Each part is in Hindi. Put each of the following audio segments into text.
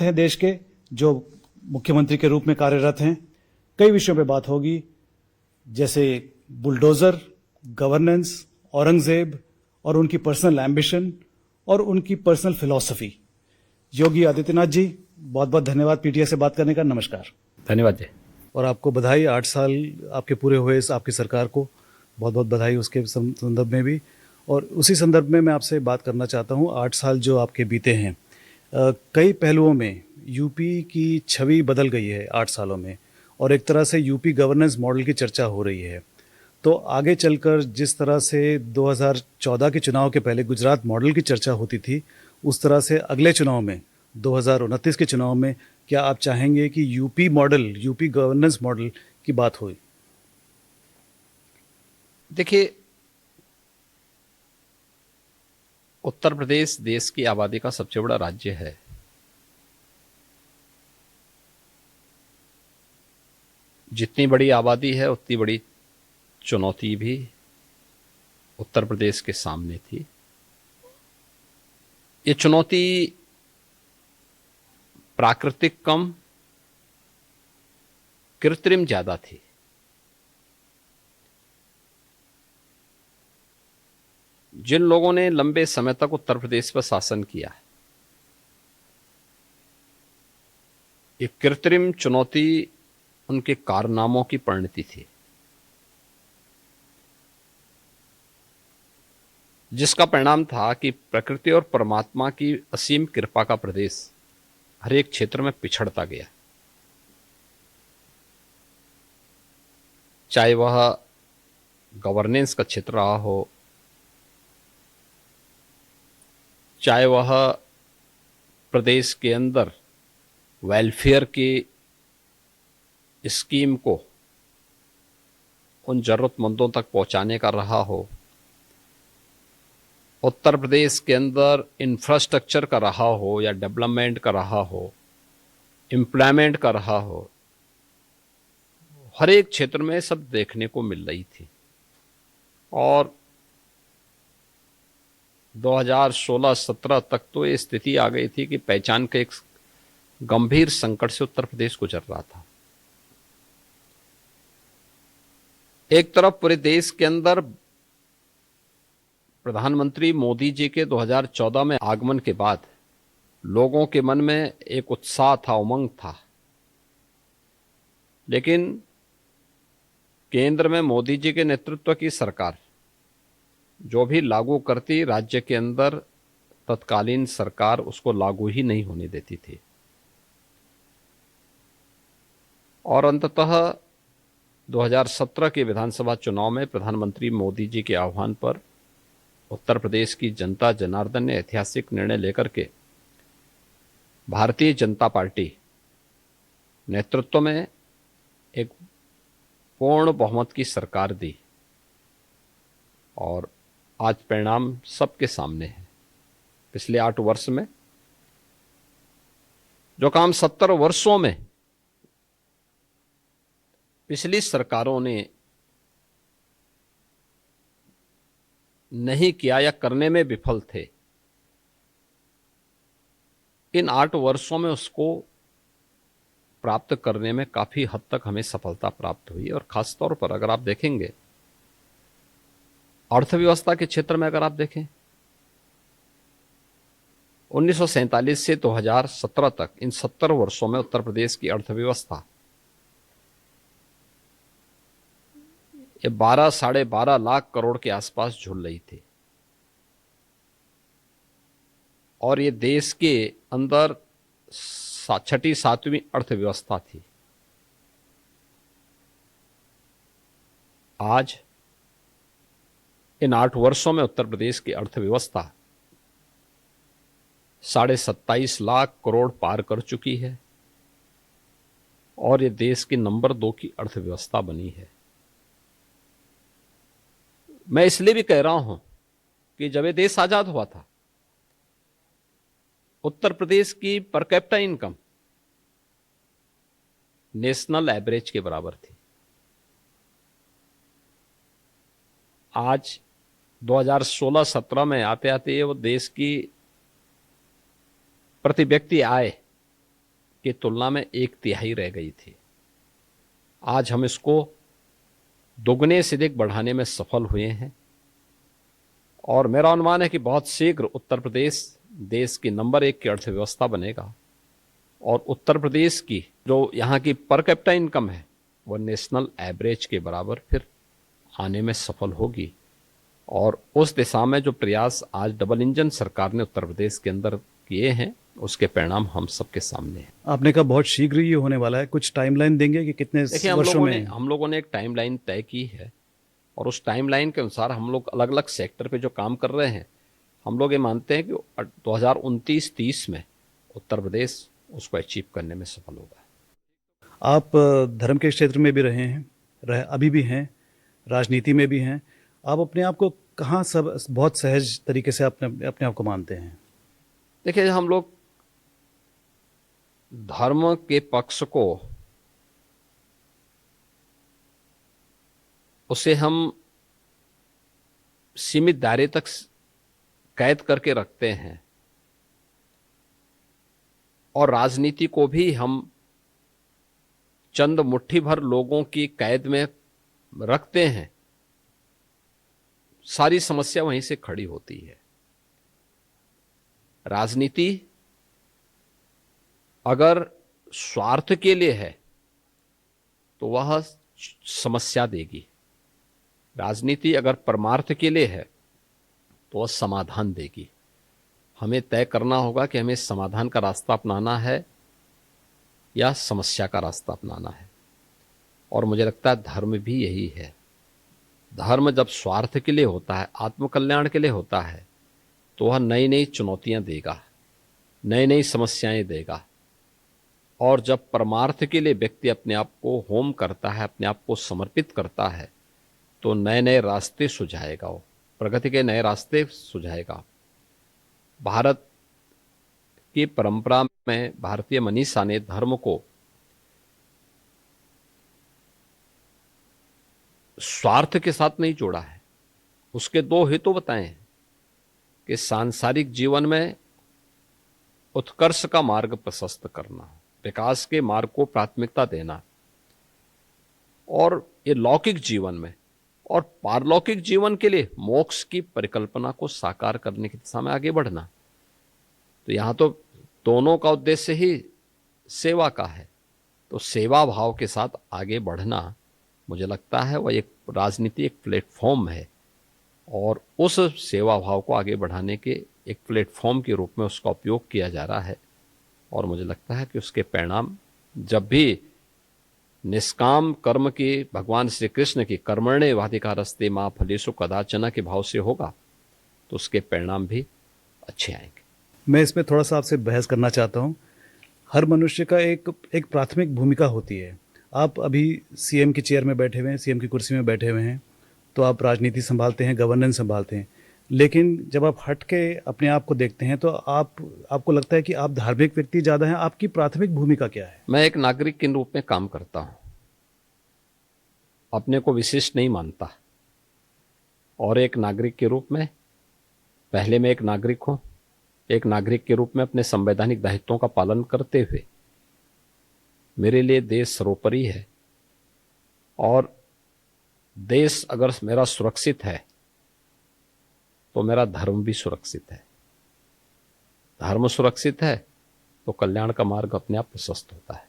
हैं देश के जो मुख्यमंत्री के रूप में कार्यरत हैं। कई विषयों पे बात होगी, जैसे बुलडोजर, गवर्नेंस, औरंगजेब और उनकी पर्सनल एम्बिशन और उनकी पर्सनल फिलॉसफी। योगी आदित्यनाथ जी, बहुत बहुत धन्यवाद पीटीआई से बात करने का। नमस्कार। धन्यवाद जी। और आपको बधाई, 8 साल आपके पूरे हुए इस आपकी सरकार को बहुत बहुत बधाई उसके संदर्भ में भी। और उसी संदर्भ में मैं आपसे बात करना चाहता हूँ, 8 साल जो आपके बीते हैं, कई पहलुओं में यूपी की छवि बदल गई है 8 सालों में, और एक तरह से यूपी गवर्नेंस मॉडल की चर्चा हो रही है। तो आगे चलकर जिस तरह से 2014 के चुनाव के पहले गुजरात मॉडल की चर्चा होती थी, उस तरह से अगले चुनाव में 2029 के चुनाव में क्या आप चाहेंगे कि UP model, UP governance model की बात हो? देखिए, उत्तर प्रदेश देश की आबादी का सबसे बड़ा राज्य है। जितनी बड़ी आबादी है उतनी बड़ी चुनौती भी उत्तर प्रदेश के सामने थी। ये चुनौती प्राकृतिक कम, कृत्रिम ज्यादा थी। जिन लोगों ने लंबे समय तक उत्तर प्रदेश पर शासन किया, ये कृत्रिम चुनौती उनके कारनामों की परिणति थी, जिसका परिणाम था कि प्रकृति और परमात्मा की असीम कृपा का प्रदेश हर एक क्षेत्र में पिछड़ता गया। चाहे वह गवर्नेंस का क्षेत्र रहा हो, चाहे वह प्रदेश के अंदर वेलफेयर की स्कीम को उन जरूरतमंदों तक पहुंचाने का रहा हो, उत्तर प्रदेश के अंदर इंफ्रास्ट्रक्चर का रहा हो या डेवलपमेंट का रहा हो, एम्प्लॉयमेंट का रहा हो, हर एक क्षेत्र में सब देखने को मिल रही थी। और 2016-17 तक तो ये स्थिति आ गई थी कि पहचान के एक गंभीर संकट से उत्तर प्रदेश गुजर रहा था। एक तरफ पूरे देश के अंदर प्रधानमंत्री मोदी जी के 2014 में आगमन के बाद लोगों के मन में एक उत्साह था, उमंग था, लेकिन केंद्र में मोदी जी के नेतृत्व की सरकार जो भी लागू करती, राज्य के अंदर तत्कालीन सरकार उसको लागू ही नहीं होने देती थी। और अंततः 2017 के विधानसभा चुनाव में प्रधानमंत्री मोदी जी के आह्वान पर उत्तर प्रदेश की जनता जनार्दन ने ऐतिहासिक निर्णय लेकर के भारतीय जनता पार्टी नेतृत्व में एक पूर्ण बहुमत की सरकार दी। और आज परिणाम सबके सामने है। पिछले 8 वर्ष में जो काम 70 वर्षों में पिछली सरकारों ने नहीं किया या करने में विफल थे, इन 8 वर्षों में उसको प्राप्त करने में काफी हद तक हमें सफलता प्राप्त हुई। और खासतौर पर अगर आप देखेंगे अर्थव्यवस्था के क्षेत्र में, अगर आप देखें 1947 से 2017 तक इन 70 वर्षों में उत्तर प्रदेश की अर्थव्यवस्था ये 12 - 12.5 लाख करोड़ के आसपास झूल रही थी। और ये देश के अंदर 6ठी 7वीं अर्थव्यवस्था थी। आज इन 8 वर्षों में उत्तर प्रदेश की अर्थव्यवस्था 27.5 लाख करोड़ पार कर चुकी है और ये देश की नंबर 2 की अर्थव्यवस्था बनी है। मैं इसलिए भी कह रहा हूं कि जब ये देश आजाद हुआ था, उत्तर प्रदेश की per capita income national average के बराबर थी। आज 2016-17 में आते आते वो देश की प्रति व्यक्ति आय की तुलना में 1/3 रह गई थी। आज हम इसको दोगुने से अधिक बढ़ाने में सफल हुए हैं और मेरा अनुमान है कि बहुत शीघ्र उत्तर प्रदेश देश की नंबर 1 की अर्थव्यवस्था बनेगा और उत्तर प्रदेश की जो यहाँ की पर कैपिटा इनकम है वह नेशनल एवरेज के बराबर फिर आने में सफल होगी। और उस दिशा में जो प्रयास आज डबल इंजन सरकार ने उत्तर प्रदेश के अंदर किए हैं उसके परिणाम हम सबके सामने हैं। आपने कहा बहुत शीघ्र ये होने वाला है, कुछ टाइमलाइन देंगे कि कितने देखिए वर्षों में? हम लोगों ने एक टाइमलाइन तय की है और उस टाइमलाइन के अनुसार हम लोग अलग अलग सेक्टर पे जो काम कर रहे हैं हम लोग ये मानते हैं कि 2029-30 में उत्तर प्रदेश उसको अचीव करने में सफल होगा। आप धर्म के क्षेत्र में भी रहे हैं, अभी भी हैं, राजनीति में भी हैं। आप अपने आप को कहाँ सब बहुत सहज तरीके से अपने अपने आप को मानते हैं? देखिए हम लोग धर्म के पक्ष को उसे हम सीमित दायरे तक कैद करके रखते हैं और राजनीति को भी हम चंद मुट्ठी भर लोगों की कैद में रखते हैं। सारी समस्या वहीं से खड़ी होती है। राजनीति अगर स्वार्थ के लिए है तो वह समस्या देगी, राजनीति अगर परमार्थ के लिए है तो वह समाधान देगी। हमें तय करना होगा कि हमें समाधान का रास्ता अपनाना है या समस्या का रास्ता अपनाना है। और मुझे लगता है धर्म भी यही है। धर्म जब स्वार्थ के लिए होता है, आत्मकल्याण के लिए होता है, तो वह नई नई चुनौतियां देगा, नई नई समस्याएं देगा। और जब परमार्थ के लिए व्यक्ति अपने आप को होम करता है, अपने आप को समर्पित करता है, तो नए नए रास्ते सुझाएगा, वो प्रगति के नए रास्ते सुझाएगा। भारत की परंपरा में भारतीय मनीषा ने धर्म को स्वार्थ के साथ नहीं जोड़ा है। उसके दो हेतु बताए हैं कि सांसारिक जीवन में उत्कर्ष का मार्ग प्रशस्त करना, विकास के मार्ग को प्राथमिकता देना, और ये लौकिक जीवन में और पारलौकिक जीवन के लिए मोक्ष की परिकल्पना को साकार करने की दिशा में आगे बढ़ना। तो यहां तो दोनों का उद्देश्य ही सेवा का है। तो सेवा भाव के साथ आगे बढ़ना, मुझे लगता है वह एक राजनीति एक प्लेटफॉर्म है और उस सेवा भाव को आगे बढ़ाने के एक प्लेटफॉर्म के रूप में उसका उपयोग किया जा रहा है। और मुझे लगता है कि उसके परिणाम जब भी निष्काम कर्म की भगवान श्री कृष्ण की कर्मण्येवाधिकारस्ते मा फलेषु कदाचन के भाव से होगा तो उसके परिणाम भी अच्छे आएंगे। मैं इसमें थोड़ा सा आपसे बहस करना चाहता हूँ। हर मनुष्य का एक प्राथमिक भूमिका होती है। आप अभी सीएम की चेयर में बैठे हुए हैं, सीएम की कुर्सी में बैठे हुए हैं, तो आप राजनीति संभालते हैं, गवर्नेंस संभालते हैं। लेकिन जब आप हट के अपने आप को देखते हैं तो आपको लगता है कि आप धार्मिक व्यक्ति ज़्यादा हैं। आपकी प्राथमिक भूमिका क्या है? मैं एक नागरिक के रूप में काम करता हूँ, अपने को विशिष्ट नहीं मानता। और एक नागरिक के रूप में पहले मैं एक नागरिक हूँ, एक नागरिक के रूप में अपने संवैधानिक दायित्वों का पालन करते हुए मेरे लिए देश सर्वोपरि है। और देश अगर मेरा सुरक्षित है तो मेरा धर्म भी सुरक्षित है। धर्म सुरक्षित है तो कल्याण का मार्ग अपने आप प्रशस्त होता है।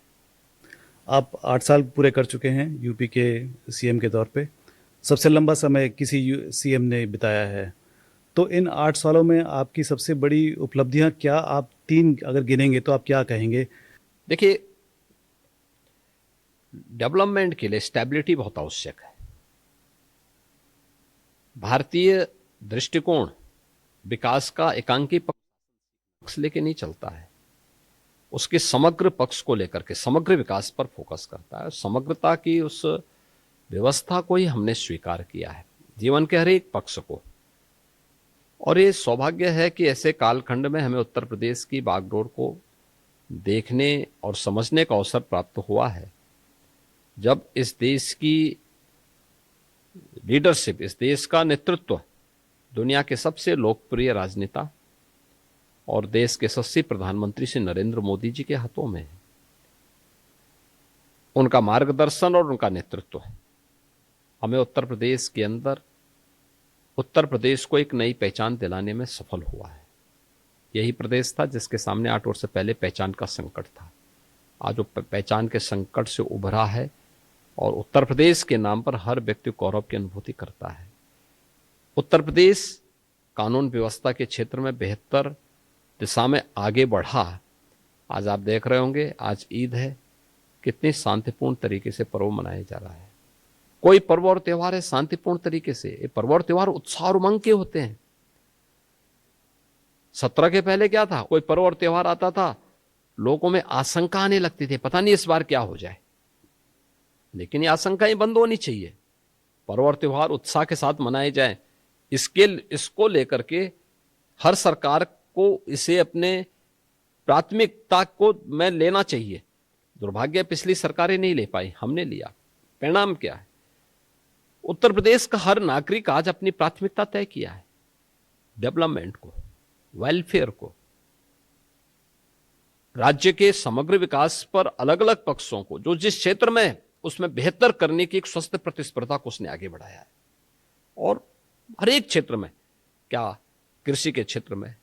आप 8 साल पूरे कर चुके हैं यूपी के सीएम के तौर पे। सबसे लंबा समय किसी सीएम ने बिताया है। तो इन 8 सालों में आपकी सबसे बड़ी उपलब्धियां क्या? आप 3 अगर गिनेंगे तो आप क्या कहेंगे? देखिए, डेवलपमेंट के लिए स्टेबिलिटी बहुत आवश्यक है। भारतीय दृष्टिकोण विकास का एकांकी पक्ष लेके नहीं चलता है, उसके समग्र पक्ष को लेकर के समग्र विकास पर फोकस करता है। समग्रता की उस व्यवस्था को ही हमने स्वीकार किया है जीवन के हर एक पक्ष को। और ये सौभाग्य है कि ऐसे कालखंड में हमें उत्तर प्रदेश की बागडोर को देखने और समझने का अवसर प्राप्त हुआ है, जब इस देश की लीडरशिप, इस देश का नेतृत्व दुनिया के सबसे लोकप्रिय राजनेता और देश के यशस्वी प्रधानमंत्री श्री नरेंद्र मोदी जी के हाथों में है। उनका मार्गदर्शन और उनका नेतृत्व है। हमें उत्तर प्रदेश के अंदर उत्तर प्रदेश को एक नई पहचान दिलाने में सफल हुआ है। यही प्रदेश था जिसके सामने 8 वर्ष पहले पहचान का संकट था। आज वो पहचान के संकट से उभरा है और उत्तर प्रदेश के नाम पर हर व्यक्ति गौरव की अनुभूति करता है। उत्तर प्रदेश कानून व्यवस्था के क्षेत्र में बेहतर दिशा में आगे बढ़ा। आज आप देख रहे होंगे, आज ईद है, कितनी शांतिपूर्ण तरीके से पर्व मनाया जा रहा है। कोई पर्व और त्योहार है शांतिपूर्ण तरीके से, ये पर्व और त्योहार उत्साह और उमंग के होते हैं। 17 के पहले क्या था, कोई पर्व और त्योहार आता था, लोगों में आशंका आने लगती थी, पता नहीं इस बार क्या हो जाए। लेकिन ये आशंकाएं बंद होनी चाहिए, पर्व और त्योहार उत्साह के साथ मनाए जाएं। इसको लेकर के हर सरकार को इसे अपने प्राथमिकता को में लेना चाहिए। दुर्भाग्य पिछली सरकारें नहीं ले पाई, हमने लिया। परिणाम क्या है, उत्तर प्रदेश का हर नागरिक आज अपनी प्राथमिकता तय किया है, डेवलपमेंट को, वेलफेयर को, राज्य के समग्र विकास पर अलग अलग पक्षों को, जो जिस क्षेत्र में उसमें बेहतर करने की एक स्वस्थ प्रतिस्पर्धा को उसने आगे बढ़ाया है। और हर एक क्षेत्र में, क्या कृषि के क्षेत्र में,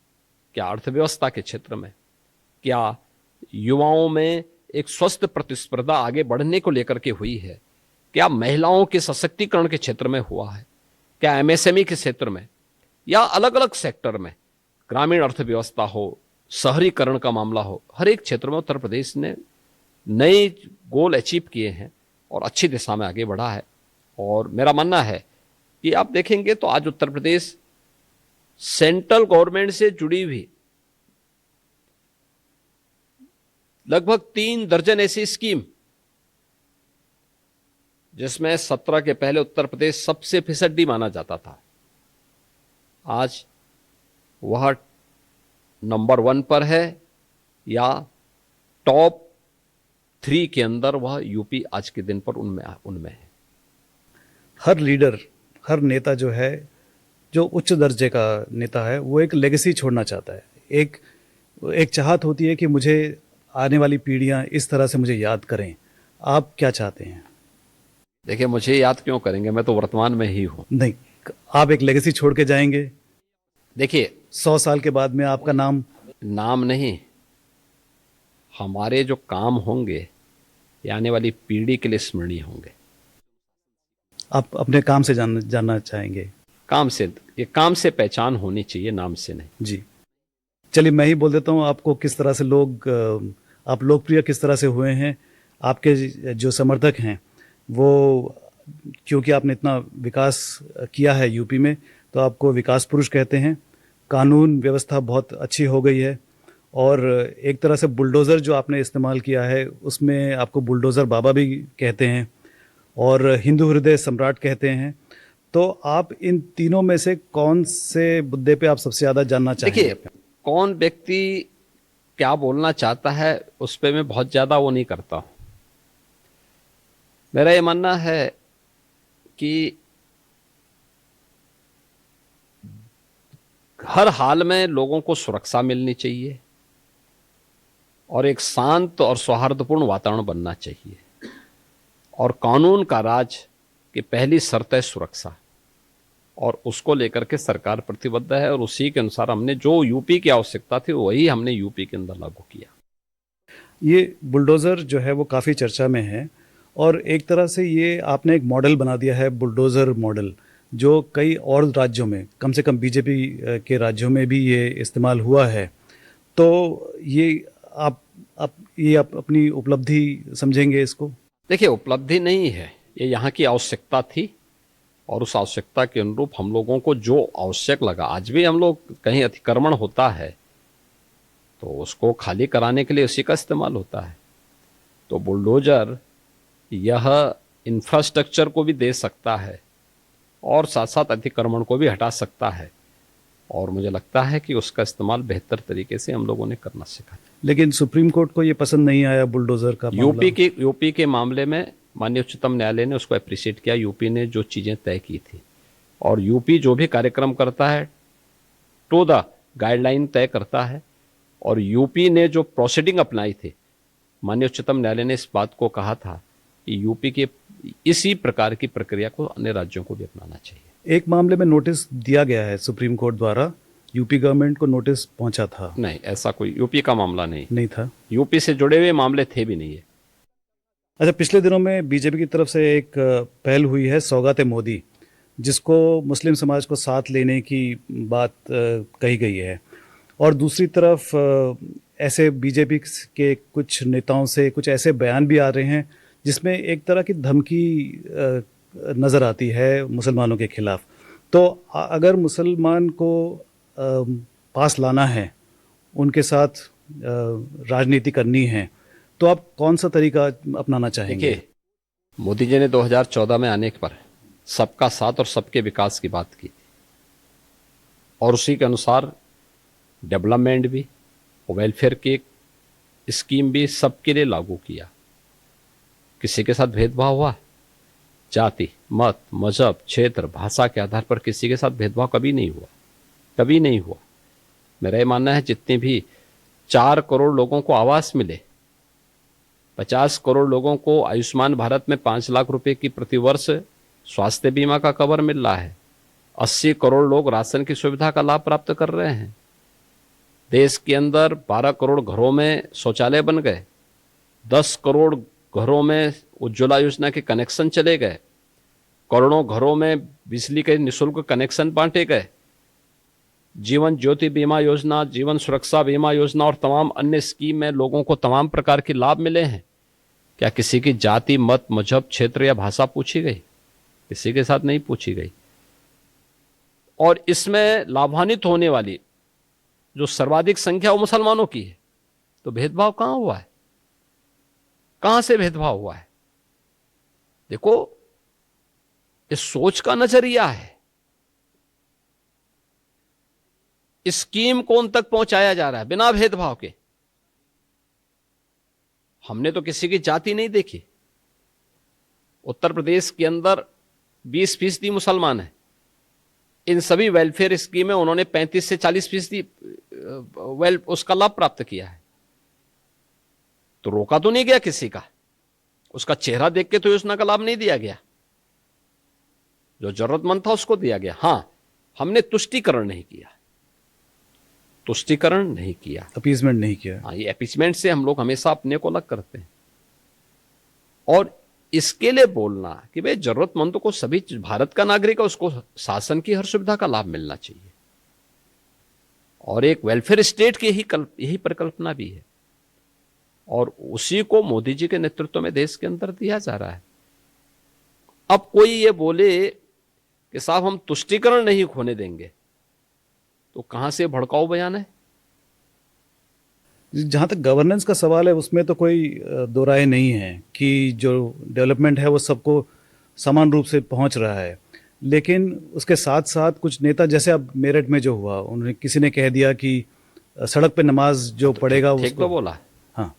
क्या अर्थव्यवस्था के क्षेत्र में, क्या युवाओं में एक स्वस्थ प्रतिस्पर्धा आगे बढ़ने को लेकर के हुई है, क्या महिलाओं के सशक्तिकरण के क्षेत्र में हुआ है, क्या एमएसएमई के क्षेत्र में, या अलग अलग सेक्टर में, ग्रामीण अर्थव्यवस्था हो, शहरीकरण का मामला हो, हर एक क्षेत्र में उत्तर प्रदेश ने नए गोल अचीव किए हैं और अच्छी दिशा में आगे बढ़ा है। और मेरा मानना है कि आप देखेंगे तो आज उत्तर प्रदेश सेंट्रल गवर्नमेंट से जुड़ी हुई लगभग 3 दर्जन ऐसी स्कीम, जिसमें 17 के पहले उत्तर प्रदेश सबसे फिसड्डी माना जाता था, आज वह नंबर 1 पर है, या टॉप 3 के अंदर वह यूपी आज के दिन पर उनमें है। हर लीडर, हर नेता जो है, जो उच्च दर्जे का नेता है, वो एक लेगेसी छोड़ना चाहता है। एक चाहत होती है कि मुझे आने वाली पीढ़ियां इस तरह से मुझे याद करें। आप क्या चाहते हैं? देखिए, मुझे याद क्यों करेंगे, मैं तो वर्तमान में ही हूं। नहीं, आप एक लेगेसी छोड़ के जाएंगे। देखिए, 100 साल के बाद में आपका नाम नहीं, हमारे जो काम होंगे ये आने वाली पीढ़ी के लिए स्मरणीय होंगे। आप अपने काम से जानना चाहेंगे? काम से, ये काम से पहचान होनी चाहिए, नाम से नहीं। जी, चलिए मैं ही बोल देता हूँ आपको किस तरह से आप लोकप्रिय किस तरह से हुए हैं। आपके जो समर्थक हैं वो, क्योंकि आपने इतना विकास किया है यूपी में, तो आपको विकास पुरुष कहते हैं। कानून व्यवस्था बहुत अच्छी हो गई है और एक तरह से बुलडोज़र जो आपने इस्तेमाल किया है उसमें आपको बुलडोज़र बाबा भी कहते हैं और हिंदू हृदय सम्राट कहते हैं। तो आप इन तीनों में से कौन से मुद्दे पे आप सबसे ज़्यादा जानना चाहेंगे? देखिए, कौन व्यक्ति क्या बोलना चाहता है उस पर मैं बहुत ज़्यादा वो नहीं करता हूँ। मेरा ये मानना है कि हर हाल में लोगों को सुरक्षा मिलनी चाहिए और एक शांत और सौहार्दपूर्ण वातावरण बनना चाहिए, और कानून का राज की पहली शर्त है सुरक्षा, और उसको लेकर के सरकार प्रतिबद्ध है। और उसी के अनुसार हमने जो यूपी की आवश्यकता थी वही हमने यूपी के अंदर लागू किया। ये बुलडोज़र जो है वो काफ़ी चर्चा में है और एक तरह से ये आपने एक मॉडल बना दिया है, बुलडोज़र मॉडल, जो कई और राज्यों में, कम से कम बीजेपी के राज्यों में भी ये इस्तेमाल हुआ है। तो ये आप अपनी उपलब्धि समझेंगे इसको? देखिए, उपलब्धि नहीं है, ये यहाँ की आवश्यकता थी और उस आवश्यकता के अनुरूप हम लोगों को जो आवश्यक लगा, आज भी हम लोग कहीं अतिक्रमण होता है तो उसको खाली कराने के लिए उसी का इस्तेमाल होता है। तो बुलडोजर यह इंफ्रास्ट्रक्चर को भी दे सकता है और साथ साथ अतिक्रमण को भी हटा सकता है, और मुझे लगता है कि उसका इस्तेमाल बेहतर तरीके से हम लोगों ने करना सीखा। लेकिन सुप्रीम कोर्ट को ये पसंद नहीं आया बुलडोज़र का मामला। यूपी के मामले में माननीय उच्चतम न्यायालय ने उसको अप्रिशिएट किया। यूपी ने जो चीज़ें तय की थी, और यूपी जो भी कार्यक्रम करता है टू द गाइडलाइन तय करता है, और यूपी ने जो प्रोसीडिंग अपनाई थी, माननीय उच्चतम न्यायालय ने इस बात को कहा था कि यूपी के इसी प्रकार की प्रक्रिया को अन्य राज्यों को भी अपनाना चाहिए। एक मामले में नोटिस दिया गया है सुप्रीम कोर्ट द्वारा, यूपी गवर्नमेंट को नोटिस पहुंचा था। नहीं, ऐसा कोई यूपी का मामला नहीं था। यूपी से जुड़े हुए मामले थे भी नहीं है। अच्छा, पिछले दिनों में बीजेपी की तरफ से एक पहल हुई है सौगात मोदी, जिसको मुस्लिम समाज को साथ लेने की बात कही गई है, और दूसरी तरफ ऐसे बीजेपी के कुछ नेताओं से कुछ ऐसे बयान भी आ रहे हैं जिसमें एक तरह की धमकी नज़र आती है मुसलमानों के खिलाफ। तो अगर मुसलमान को पास लाना है, उनके साथ राजनीति करनी है, तो आप कौन सा तरीका अपनाना चाहेंगे? देखिए, मोदी जी ने 2014 में आने पर सबका साथ और सबके विकास की बात की और उसी के अनुसार डेवलपमेंट भी, वेलफेयर की स्कीम भी सबके लिए लागू किया। किसी के साथ भेदभाव हुआ? जाति, मत, मजहब, क्षेत्र, भाषा के आधार पर किसी के साथ भेदभाव कभी नहीं हुआ, कभी नहीं हुआ। मेरा ये मानना है जितने भी 4 करोड़ लोगों को आवास मिले, 50 करोड़ लोगों को आयुष्मान भारत में 5 लाख रुपए की प्रतिवर्ष स्वास्थ्य बीमा का कवर मिल रहा है, 80 करोड़ लोग राशन की सुविधा का लाभ प्राप्त कर रहे हैं, देश के अंदर 12 करोड़ घरों में शौचालय बन गए, 10 करोड़ घरों में उज्ज्वला योजना के कनेक्शन चले गए, करोड़ों घरों में बिजली के निःशुल्क कनेक्शन बांटे गए, जीवन ज्योति बीमा योजना, जीवन सुरक्षा बीमा योजना और तमाम अन्य स्कीम में लोगों को तमाम प्रकार के लाभ मिले हैं। क्या किसी की जाति, मत, मजहब, क्षेत्र या भाषा पूछी गई? किसी के साथ नहीं पूछी गई। और इसमें लाभान्वित होने वाली जो सर्वाधिक संख्या वो मुसलमानों की है। तो भेदभाव कहां हुआ है? कहां से भेदभाव हुआ है? देखो, इस सोच का नजरिया है। स्कीम कौन तक पहुंचाया जा रहा है बिना भेदभाव के? हमने तो किसी की जाति नहीं देखी। उत्तर प्रदेश के अंदर 20% मुसलमान है। इन सभी वेलफेयर स्कीम में उन्होंने 35 से 40% उसका लाभ प्राप्त किया है। तो रोका तो नहीं गया किसी का, उसका चेहरा देख के तो योजना का लाभ नहीं दिया गया। जो जरूरतमंद था उसको दिया गया। हां, हमने तुष्टीकरण नहीं किया, तुष्टीकरण नहीं किया, अपीजमेंट नहीं किया। हाँ, ये अपीजमेंट से हम लोग हमेशा अपने को अलग करते हैं। और इसके लिए बोलना कि भाई जरूरतमंदों को, सभी भारत का नागरिक है, उसको शासन की हर सुविधा का लाभ मिलना चाहिए। और एक वेलफेयर स्टेट की यही परिकल्पना भी है, और उसी को मोदी जी के नेतृत्व में देश के अंदर दिया जा रहा है। अब कोई ये बोले कि साहब हम तुष्टीकरण नहीं होने देंगे, तो कहां से भड़काऊ बयान है? जहाँ तक गवर्नेंस का सवाल है, उसमें तो कोई दो राय नहीं है कि जो डेवलपमेंट है वो सबको समान रूप से पहुंच रहा है। लेकिन उसके साथ साथ कुछ नेता, जैसे अब मेरठ में जो हुआ, उन्होंने किसी ने कह दिया कि सड़क पे नमाज जो पढ़ेगा ठीक तो बोला है। हाँ,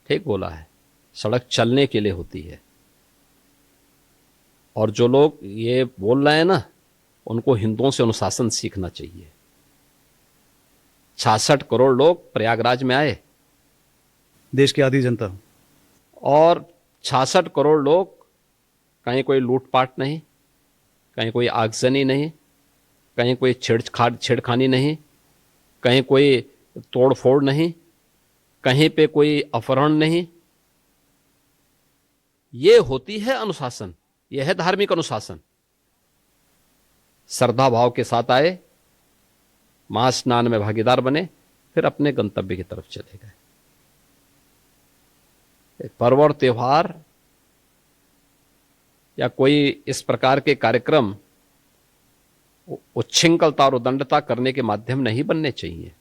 ठीक बोला है। सड़क चलने के लिए होती है। और जो लोग ये बोल रहे हैं ना, उनको हिंदुओं से अनुशासन सीखना चाहिए। 66 करोड़ लोग प्रयागराज में आए, देश की आधी जनता, और 66 करोड़ लोग, कहीं कोई लूटपाट नहीं, कहीं कोई आगजनी नहीं, कहीं कोई छेड़खानी नहीं, कहीं कोई तोड़फोड़ नहीं, कहीं पे कोई अपहरण नहीं। ये होती है अनुशासन, यह है धार्मिक अनुशासन। श्रद्धा भाव के साथ आए, महास्नान में भागीदार बने, फिर अपने गंतव्य की तरफ चले गए। पर्व और त्योहार या कोई इस प्रकार के कार्यक्रम उच्छृंखलता और उदंडता करने के माध्यम नहीं बनने चाहिए।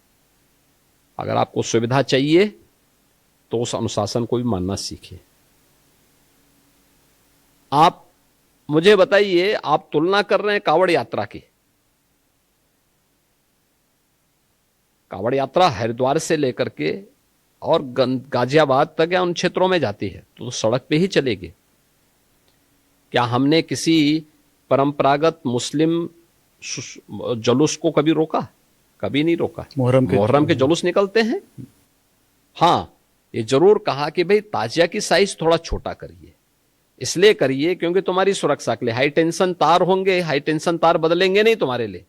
अगर आपको सुविधा चाहिए तो उस अनुशासन को भी मानना सीखिए। आप मुझे बताइए, आप तुलना कर रहे हैं कांवड़ यात्रा की। कांवड़ यात्रा हरिद्वार से लेकर के और गाजियाबाद तक या उन क्षेत्रों में जाती है, तो सड़क पे ही चलेगी। क्या हमने किसी परंपरागत मुस्लिम जुलूस को कभी रोका? कभी नहीं रोका। मुहर्रम के जुलूस निकलते हैं। हाँ, ये जरूर कहा कि भाई ताजिया की साइज थोड़ा छोटा करिए, इसलिए करिए क्योंकि तुम्हारी सुरक्षा के लिए हाई टेंशन तार होंगे, हाई टेंशन तार बदलेंगे नहीं तुम्हारे लिए,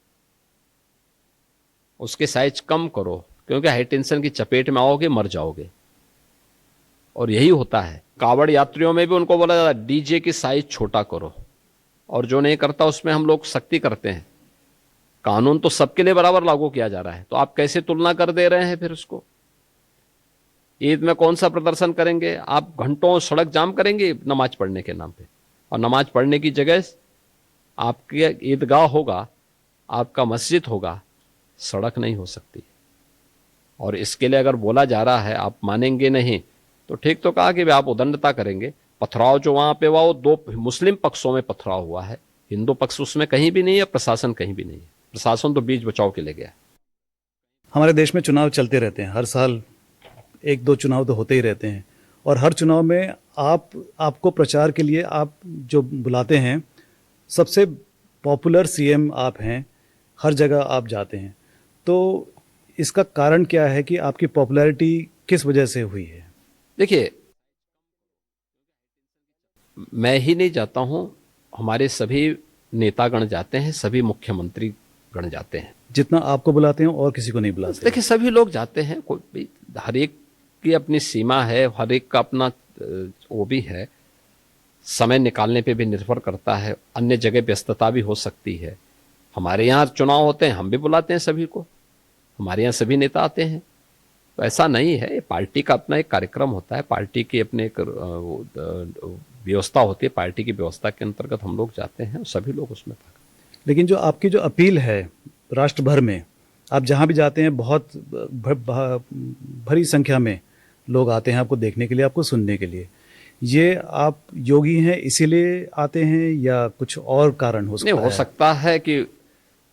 उसके साइज कम करो, क्योंकि हाई टेंशन की चपेट में आओगे मर जाओगे। और यही होता है, कावड़ यात्रियों में भी उनको बोला जाता है डीजे की साइज छोटा करो, और जो नहीं करता उसमें हम लोग सख्ती करते हैं। कानून तो सबके लिए बराबर लागू किया जा रहा है, तो आप कैसे तुलना कर दे रहे हैं फिर उसको। ईद में कौन सा प्रदर्शन करेंगे आप, घंटों सड़क जाम करेंगे नमाज पढ़ने के नाम पे, और नमाज पढ़ने की जगह आपके ईदगाह होगा, आपका मस्जिद होगा, सड़क नहीं हो सकती। और इसके लिए अगर बोला जा रहा है आप मानेंगे नहीं, तो ठीक तो कहा कि आप उदंडता करेंगे। पथराव जो वहां पे हुआ वो दो मुस्लिम पक्षों में पथराव हुआ है, हिंदू पक्ष उसमें कहीं भी नहीं है, प्रशासन कहीं भी नहीं है। प्रशासन तो बीच बचाव के लिए गया। हमारे देश में चुनाव चलते रहते हैं, हर साल एक दो चुनाव तो होते ही रहते हैं, और हर चुनाव में आपको प्रचार के लिए आप जो बुलाते हैं, सबसे पॉपुलर सीएम आप हैं, हर जगह आप जाते हैं। तो इसका कारण क्या है कि आपकी पॉपुलैरिटी किस वजह से हुई है? देखिए, मैं ही नहीं जाता हूं, हमारे सभी नेतागण जाते हैं, सभी मुख्यमंत्री गण जाते हैं। जितना आपको बुलाते हैं और किसी को नहीं बुलाते? देखिए, सभी लोग जाते हैं, कोई हर एक की अपनी सीमा है, हर एक का अपना वो भी है, समय निकालने पे भी निर्भर करता है, अन्य जगह व्यस्तता भी हो सकती है। हमारे यहाँ चुनाव होते हैं, हम भी बुलाते हैं सभी को, हमारे यहाँ सभी नेता आते हैं। तो ऐसा नहीं है, पार्टी का अपना एक कार्यक्रम होता है, पार्टी की अपने एक व्यवस्था होती है, पार्टी की व्यवस्था के अंतर्गत हम लोग जाते हैं, सभी लोग उसमें भाग। लेकिन जो आपकी जो अपील है राष्ट्र भर में, आप जहाँ भी जाते हैं बहुत भरी संख्या में लोग आते हैं आपको देखने के लिए, आपको सुनने के लिए। ये आप योगी हैं इसीलिए आते हैं या कुछ और कारण हो सकता है? नहीं, हो सकता है कि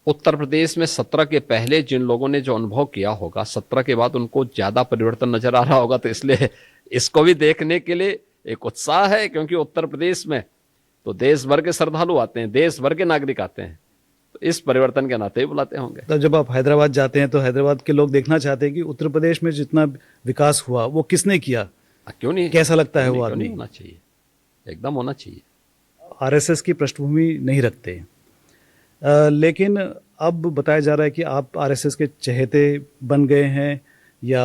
उत्तर प्रदेश में 17 के पहले जिन लोगों ने जो अनुभव किया होगा, 17 के बाद उनको ज्यादा परिवर्तन नजर आ रहा होगा, तो इसलिए इसको भी देखने के लिए एक उत्साह है। क्योंकि उत्तर प्रदेश में तो देश भर के श्रद्धालु आते हैं, देश भर के नागरिक आते हैं, तो इस परिवर्तन के नाते ही बुलाते होंगे। तो जब आप हैदराबाद जाते हैं तो हैदराबाद के लोग देखना चाहते हैं कि उत्तर प्रदेश में जितना विकास हुआ वो किसने किया, क्यों नहीं, कैसा लगता है वो क्यों आदमी? नहीं होना चाहिए, एकदम होना चाहिए। आरएसएस की पृष्ठभूमि नहीं रखते, लेकिन अब बताया जा रहा है कि आप आरएसएस के चहेते बन गए हैं या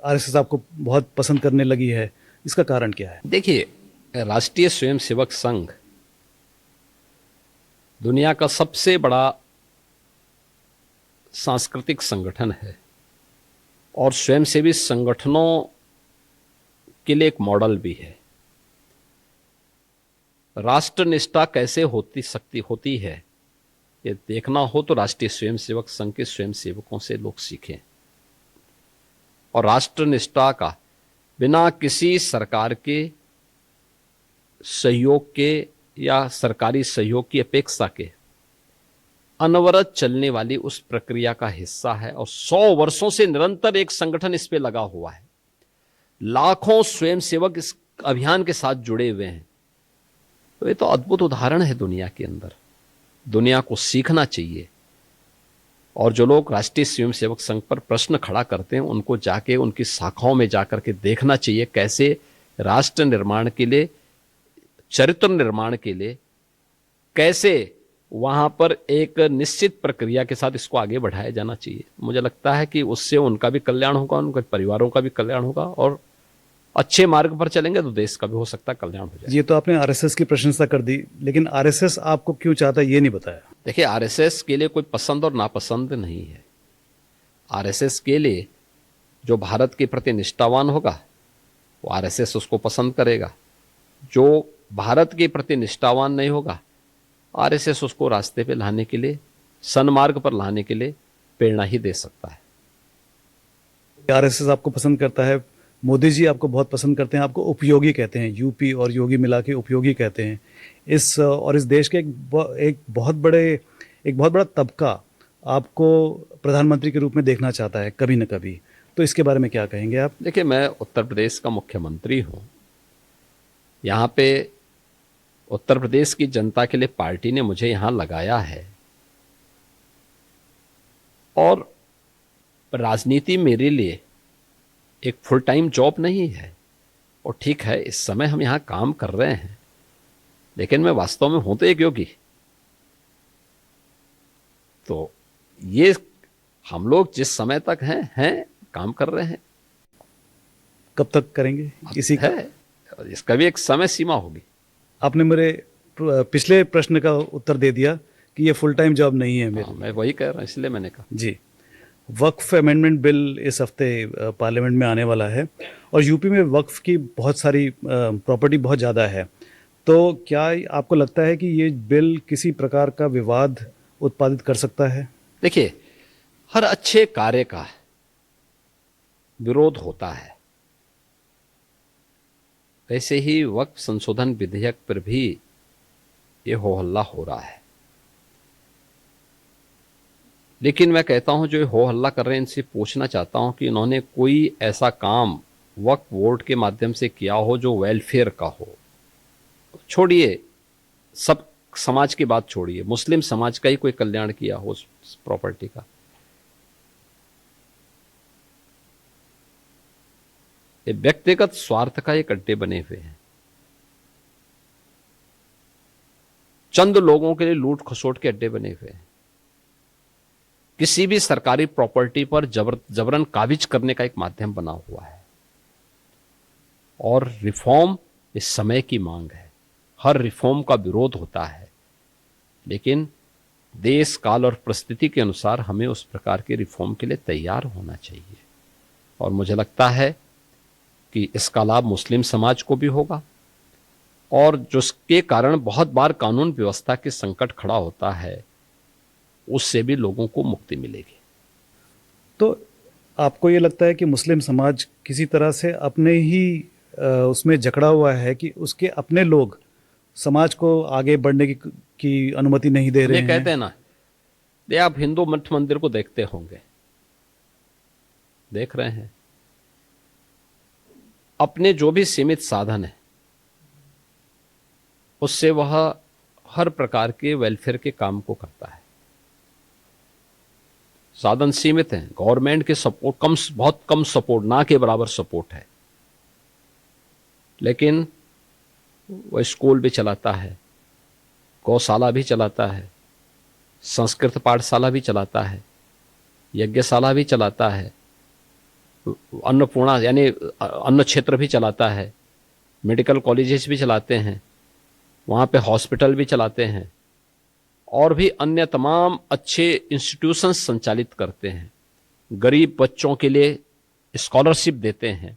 आरएसएस आपको बहुत पसंद करने लगी है, इसका कारण क्या है? देखिए, राष्ट्रीय स्वयंसेवक संघ दुनिया का सबसे बड़ा सांस्कृतिक संगठन है और स्वयंसेवी संगठनों के लिए एक मॉडल भी है। राष्ट्रनिष्ठा कैसे होती है ये देखना हो तो राष्ट्रीय स्वयंसेवक संघ के स्वयंसेवकों से लोग सीखें। और राष्ट्रनिष्ठा का बिना किसी सरकार के सहयोग के या सरकारी सहयोग की अपेक्षा के अनवरत चलने वाली उस प्रक्रिया का हिस्सा है, और 100 वर्षों से निरंतर एक संगठन इस पे लगा हुआ है। लाखों स्वयंसेवक इस अभियान के साथ जुड़े हुए हैं। तो ये तो अद्भुत उदाहरण है दुनिया के अंदर, दुनिया को सीखना चाहिए। और जो लोग राष्ट्रीय स्वयंसेवक संघ पर प्रश्न खड़ा करते हैं उनको जाके उनकी शाखाओं में जाकर के देखना चाहिए कैसे राष्ट्र निर्माण के लिए, चरित्र निर्माण के लिए कैसे वहां पर एक निश्चित प्रक्रिया के साथ इसको आगे बढ़ाया जाना चाहिए। मुझे लगता है कि उससे उनका भी कल्याण होगा, उनके परिवारों का भी कल्याण होगा, और अच्छे मार्ग पर चलेंगे तो देश का भी हो सकता है कल्याण हो जाए। ये तो आपने आरएसएस की प्रशंसा कर दी, लेकिन आरएसएस आपको क्यों चाहता है ये नहीं बताया। देखिए, आरएसएस के लिए कोई पसंद और नापसंद नहीं है। आरएसएस के लिए जो भारत के प्रति निष्ठावान होगा वो आरएसएस उसको पसंद करेगा, जो भारत के प्रति निष्ठावान नहीं होगा आरएसएस उसको रास्ते पे लाने के लिए, सन्मार्ग पर लाने के लिए प्रेरणा ही दे सकता है। आरएसएस आपको पसंद करता है, मोदी जी आपको बहुत पसंद करते हैं, आपको उपयोगी कहते हैं, यूपी और योगी मिला के उपयोगी कहते हैं। इस देश के एक बहुत बड़ा तबका आपको प्रधानमंत्री के रूप में देखना चाहता है कभी न कभी, तो इसके बारे में क्या कहेंगे आप? देखिए, मैं उत्तर प्रदेश का मुख्यमंत्री हूँ। यहाँ पे उत्तर प्रदेश की जनता के लिए पार्टी ने मुझे यहाँ लगाया है, और राजनीति मेरे लिए एक फुल टाइम जॉब नहीं है। और ठीक है, इस समय हम यहाँ काम कर रहे हैं, लेकिन मैं वास्तव में हूं तो एक योगी। तो ये हम लोग जिस समय तक हैं काम कर रहे हैं। कब तक करेंगे इसी का? है, इसका भी एक समय सीमा होगी। आपने मेरे पिछले प्रश्न का उत्तर दे दिया कि ये फुल टाइम जॉब नहीं है मेरे। हाँ, मैं वही कह रहा हूँ, इसलिए मैंने कहा। जी। वक्फ अमेंडमेंट बिल इस हफ्ते पार्लियामेंट में आने वाला है और यूपी में वक्फ की बहुत सारी प्रॉपर्टी बहुत ज़्यादा है। तो क्या आपको लगता है कि ये बिल किसी प्रकार का विवाद उत्पादित कर सकता है? देखिए, हर अच्छे कार्य का विरोध होता है। वैसे ही वक्फ संशोधन विधेयक पर भी ये हो हल्ला हो रहा है। लेकिन मैं कहता हूं, जो हो हल्ला कर रहे हैं, इनसे पूछना चाहता हूं कि इन्होंने कोई ऐसा काम वक्फ बोर्ड के माध्यम से किया हो जो वेलफेयर का हो। छोड़िए, सब समाज की बात छोड़िए, मुस्लिम समाज का ही कोई कल्याण किया हो उस प्रॉपर्टी का। ये व्यक्तिगत स्वार्थ का एक अड्डे बने हुए हैं। चंद लोगों के लिए लूट खसोट के अड्डे बने हुए हैं। किसी भी सरकारी प्रॉपर्टी पर जबरन काबिज करने का एक माध्यम बना हुआ है। और रिफॉर्म इस समय की मांग है। हर रिफॉर्म का विरोध होता है, लेकिन देश काल और परिस्थिति के अनुसार हमें उस प्रकार के रिफॉर्म के लिए तैयार होना चाहिए। और मुझे लगता है कि इसका लाभ मुस्लिम समाज को भी होगा, और जिसके कारण बहुत बार कानून व्यवस्था के संकट खड़ा होता है, उससे भी लोगों को मुक्ति मिलेगी। तो आपको ये लगता है कि मुस्लिम समाज किसी तरह से अपने ही उसमें जकड़ा हुआ है कि उसके अपने लोग समाज को आगे बढ़ने की अनुमति नहीं दे रहे हैं? कहते हैं ना, ये आप हिंदू मठ मंदिर को देखते होंगे, देख रहे हैं, अपने जो भी सीमित साधन है उससे वह हर प्रकार के वेलफेयर के काम को करता है। साधन सीमित हैं, गवर्नमेंट के सपोर्ट बहुत कम सपोर्ट, ना के बराबर सपोर्ट है, लेकिन वह स्कूल भी चलाता है, गौशाला भी चलाता है, संस्कृत पाठशाला भी चलाता है, यज्ञशाला भी चलाता है, अन्नपूर्णा यानी अन्न क्षेत्र भी चलाता है, मेडिकल कॉलेजेस भी चलाते हैं, वहाँ पे हॉस्पिटल भी चलाते हैं, और भी अन्य तमाम अच्छे इंस्टीट्यूशंस संचालित करते हैं। गरीब बच्चों के लिए स्कॉलरशिप देते हैं,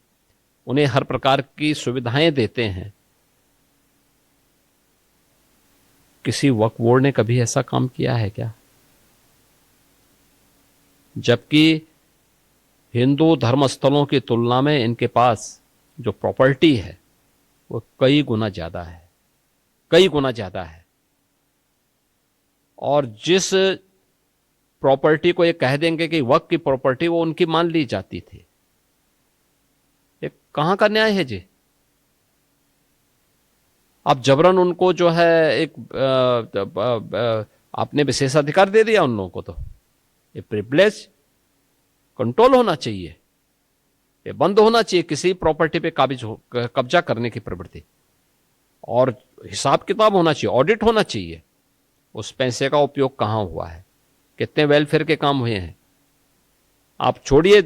उन्हें हर प्रकार की सुविधाएं देते हैं। किसी वक्फ बोर्ड ने कभी ऐसा काम किया है क्या? जबकि हिंदू धर्मस्थलों की तुलना में इनके पास जो प्रॉपर्टी है वो कई गुना ज्यादा है, कई गुना ज्यादा है। और जिस प्रॉपर्टी को ये कह देंगे कि वक्फ की प्रॉपर्टी, वो उनकी मान ली जाती थी। ये कहां का न्याय है जी? आप जबरन उनको जो है एक आपने विशेषाधिकार दे दिया उन लोगों को। तो ये प्रिविलेज कंट्रोल होना चाहिए, ये बंद होना चाहिए किसी प्रॉपर्टी पे कब्जा करने की प्रवृत्ति, और हिसाब किताब होना चाहिए, ऑडिट होना चाहिए। उस पैसे का उपयोग कहां हुआ है, कितने वेलफेयर के काम हुए हैं। आप छोड़िए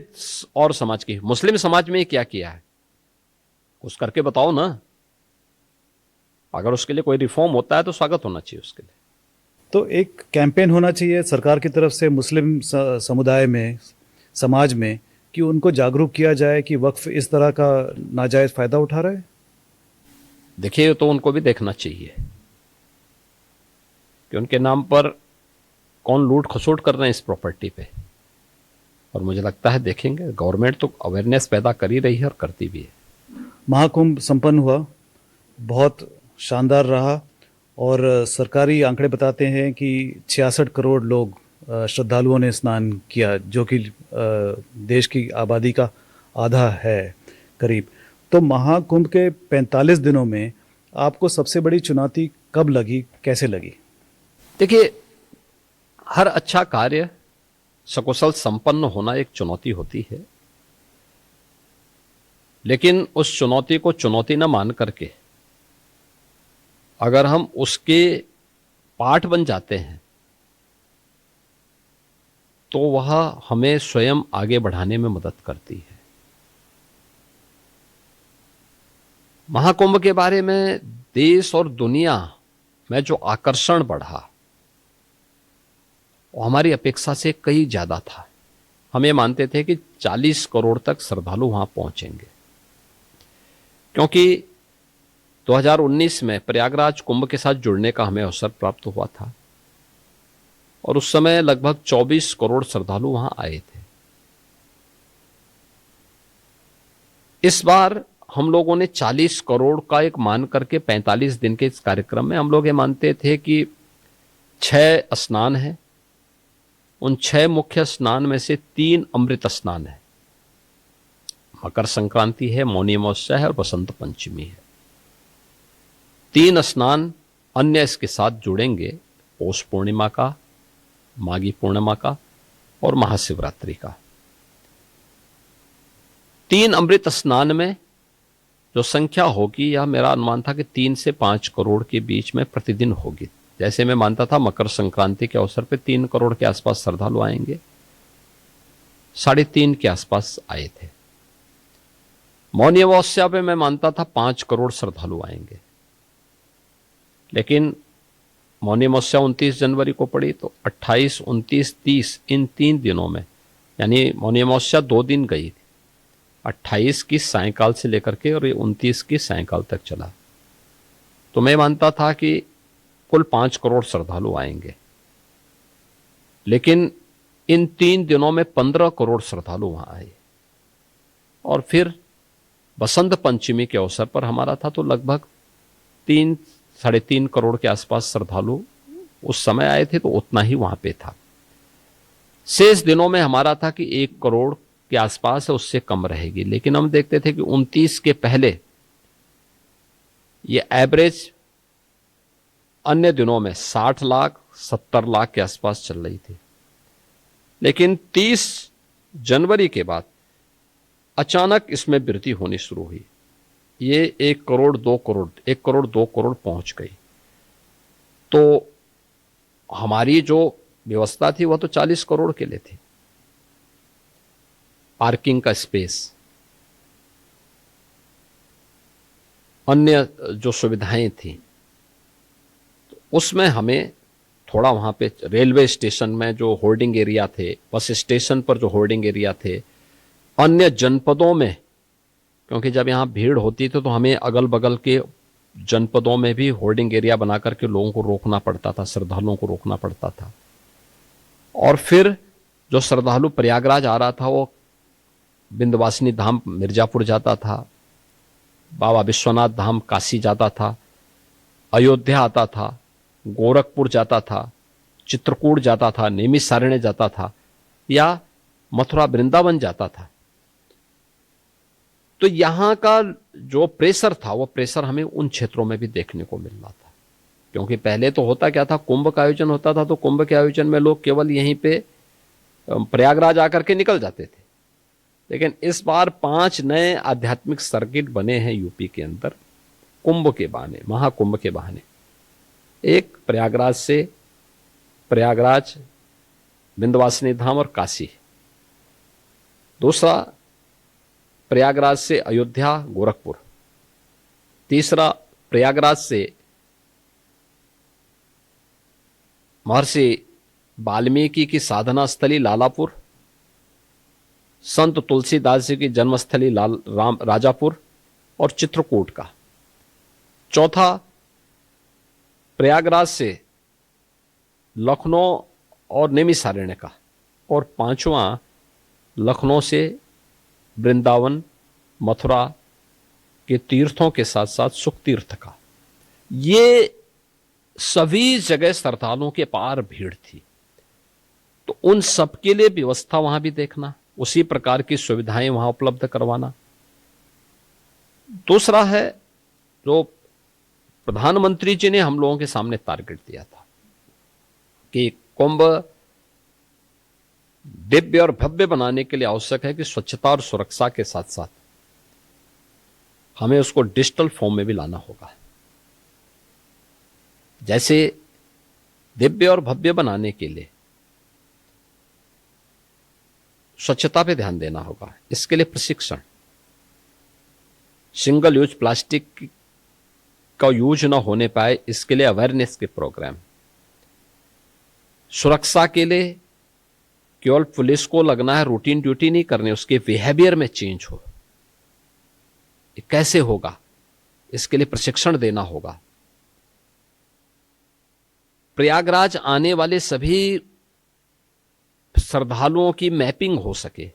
और समाज की, मुस्लिम समाज में क्या किया है कुछ करके बताओ ना। अगर उसके लिए कोई रिफॉर्म होता है तो स्वागत होना चाहिए उसके लिए। तो एक कैंपेन होना चाहिए सरकार की तरफ से मुस्लिम समुदाय में, समाज में, कि उनको जागरूक किया जाए कि वक्फ इस तरह का नाजायज फायदा उठा रहा है। देखिए, तो उनको भी देखना चाहिए कि उनके नाम पर कौन लूट खसोट कर रहे हैं इस प्रॉपर्टी पे। और मुझे लगता है देखेंगे, गवर्नमेंट तो अवेयरनेस पैदा कर ही रही है और करती भी है। महाकुंभ संपन्न हुआ, बहुत शानदार रहा, और सरकारी आंकड़े बताते हैं कि 66 करोड़ लोग श्रद्धालुओं ने स्नान किया, जो कि देश की आबादी का आधा है करीब। तो महाकुंभ के 45 दिनों में आपको सबसे बड़ी चुनौती कब लगी, कैसे लगी? देखिए, हर अच्छा कार्य सकुशल संपन्न होना एक चुनौती होती है, लेकिन उस चुनौती को चुनौती न मान करके अगर हम उसके पार्ट बन जाते हैं तो वह हमें स्वयं आगे बढ़ाने में मदद करती है। महाकुंभ के बारे में देश और दुनिया में जो आकर्षण बढ़ा वो हमारी अपेक्षा से कहीं ज्यादा था। हम ये मानते थे कि 40 करोड़ तक श्रद्धालु वहां पहुंचेंगे, क्योंकि 2019 में प्रयागराज कुंभ के साथ जुड़ने का हमें अवसर प्राप्त हुआ था और उस समय लगभग 24 करोड़ श्रद्धालु वहां आए थे। इस बार हम लोगों ने 40 करोड़ का एक मान करके 45 दिन के इस कार्यक्रम में हम लोग ये मानते थे कि 6 स्नान है, उन 6 मुख्य स्नान में से 3 अमृत स्नान है। मकर संक्रांति है, मौनी अमावस्या है और बसंत पंचमी है। 3 स्नान अन्य इसके साथ जुड़ेंगे, पौष पूर्णिमा का, माघी पूर्णिमा का और महाशिवरात्रि का। 3 अमृत स्नान में जो संख्या होगी, यह मेरा अनुमान था कि 3 से 5 करोड़ के बीच में प्रतिदिन होगी। जैसे मैं मानता था मकर संक्रांति के अवसर पे 3 करोड़ के आसपास श्रद्धालु आएंगे, 3.5 के आसपास आए थे। मौनी अमावस्या पे मैं मानता था 5 करोड़ श्रद्धालु आएंगे, लेकिन मौनी अमावस्या 29 जनवरी को पड़ी तो 28, 29, 30 इन 3 दिनों में, यानी मौनी अमावस्या 2 दिन गई थी, 28 की सायंकाल से लेकर के और 29 की सायंकाल तक चला। तो मैं मानता था कि कुल 5 करोड़ श्रद्धालु आएंगे, लेकिन इन 3 दिनों में 15 करोड़ श्रद्धालु वहां आए। और फिर बसंत पंचमी के अवसर पर हमारा था तो लगभग 3-3.5 करोड़ के आसपास श्रद्धालु उस समय आए थे, तो उतना ही वहां पे था। शेष दिनों में हमारा था कि 1 करोड़ के आसपास है, उससे कम रहेगी। लेकिन हम देखते थे कि 29 के पहले ये एवरेज अन्य दिनों में 60 लाख 70 लाख के आसपास चल रही थी। लेकिन 30 जनवरी के बाद अचानक इसमें वृद्धि होनी शुरू हुई। ये 1 करोड़ 2 करोड़ पहुंच गई। तो हमारी जो व्यवस्था थी वह तो 40 करोड़ के लिए थी। पार्किंग का स्पेस, अन्य जो सुविधाएं थी, उसमें हमें थोड़ा वहां पे रेलवे स्टेशन में जो होर्डिंग एरिया थे, बस स्टेशन पर जो होर्डिंग एरिया थे, अन्य जनपदों में, क्योंकि जब यहां भीड़ होती थी तो हमें अगल बगल के जनपदों में भी होर्डिंग एरिया बना करके लोगों को रोकना पड़ता था, श्रद्धालुओं को रोकना पड़ता था। और फिर जो श्रद्धालु प्रयागराज आ रहा था वो विंध्यवासिनी धाम मिर्जापुर जाता था, बाबा विश्वनाथ धाम काशी जाता था, अयोध्या आता था, गोरखपुर जाता था, चित्रकूट जाता था, नैमिषारण्य जाता था या मथुरा वृंदावन जाता था। तो यहां का जो प्रेशर था वो प्रेशर हमें उन क्षेत्रों में भी देखने को मिल रहा था। क्योंकि पहले तो होता क्या था, कुंभ का आयोजन होता था तो कुंभ के आयोजन में लोग केवल यहीं पे प्रयागराज आकर के निकल जाते थे। लेकिन इस बार 5 नए आध्यात्मिक सर्किट बने हैं यूपी के अंदर कुंभ के बहाने, महाकुंभ के बहाने। एक प्रयागराज से प्रयागराज, विंध्यवासिनी धाम और काशी। दूसरा प्रयागराज से अयोध्या, गोरखपुर। तीसरा प्रयागराज से महर्षि वाल्मीकि की साधना स्थली लालापुर, संत तुलसीदास जी की जन्मस्थली राजापुर और चित्रकूट का। चौथा प्रयागराज से लखनऊ और नैमिषारण्य का। और 5वां लखनऊ से वृंदावन, मथुरा के तीर्थों के साथ साथ सुख तीर्थ का। ये सभी जगह श्रद्धालुओं के पार भीड़ थी, तो उन सब के लिए व्यवस्था वहां भी देखना, उसी प्रकार की सुविधाएं वहां उपलब्ध करवाना। दूसरा है जो प्रधानमंत्री जी ने हम लोगों के सामने टारगेट दिया था कि कुंभ दिव्य और भव्य बनाने के लिए आवश्यक है कि स्वच्छता और सुरक्षा के साथ साथ हमें उसको डिजिटल फॉर्म में भी लाना होगा। जैसे दिव्य और भव्य बनाने के लिए स्वच्छता पे ध्यान देना होगा, इसके लिए प्रशिक्षण, सिंगल यूज प्लास्टिक का यूज ना होने पाए इसके लिए अवेयरनेस के प्रोग्राम, सुरक्षा के लिए केवल पुलिस को लगना है रूटीन ड्यूटी नहीं करनी, उसके बिहेवियर में चेंज हो। ये कैसे होगा, इसके लिए प्रशिक्षण देना होगा। प्रयागराज आने वाले सभी श्रद्धालुओं की मैपिंग हो सके,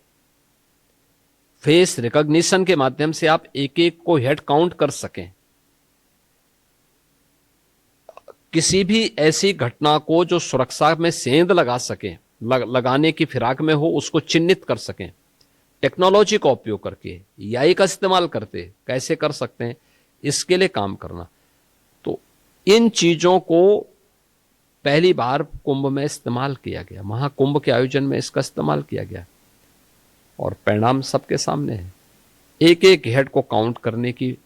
फेस रिकॉग्निशन के माध्यम से आप एक एक को हेड काउंट कर सकें, किसी भी ऐसी घटना को जो सुरक्षा में सेंध लगा सके, लगाने की फिराक में हो, उसको चिन्हित कर सकें। टेक्नोलॉजी का उपयोग करके, एआई का इस्तेमाल करते कैसे कर सकते हैं, इसके लिए काम करना। तो इन चीजों को पहली बार कुंभ में इस्तेमाल किया गया, महाकुंभ के आयोजन में इसका इस्तेमाल किया गया और परिणाम सबके सामने है। एक एक हेड को काउंट करने की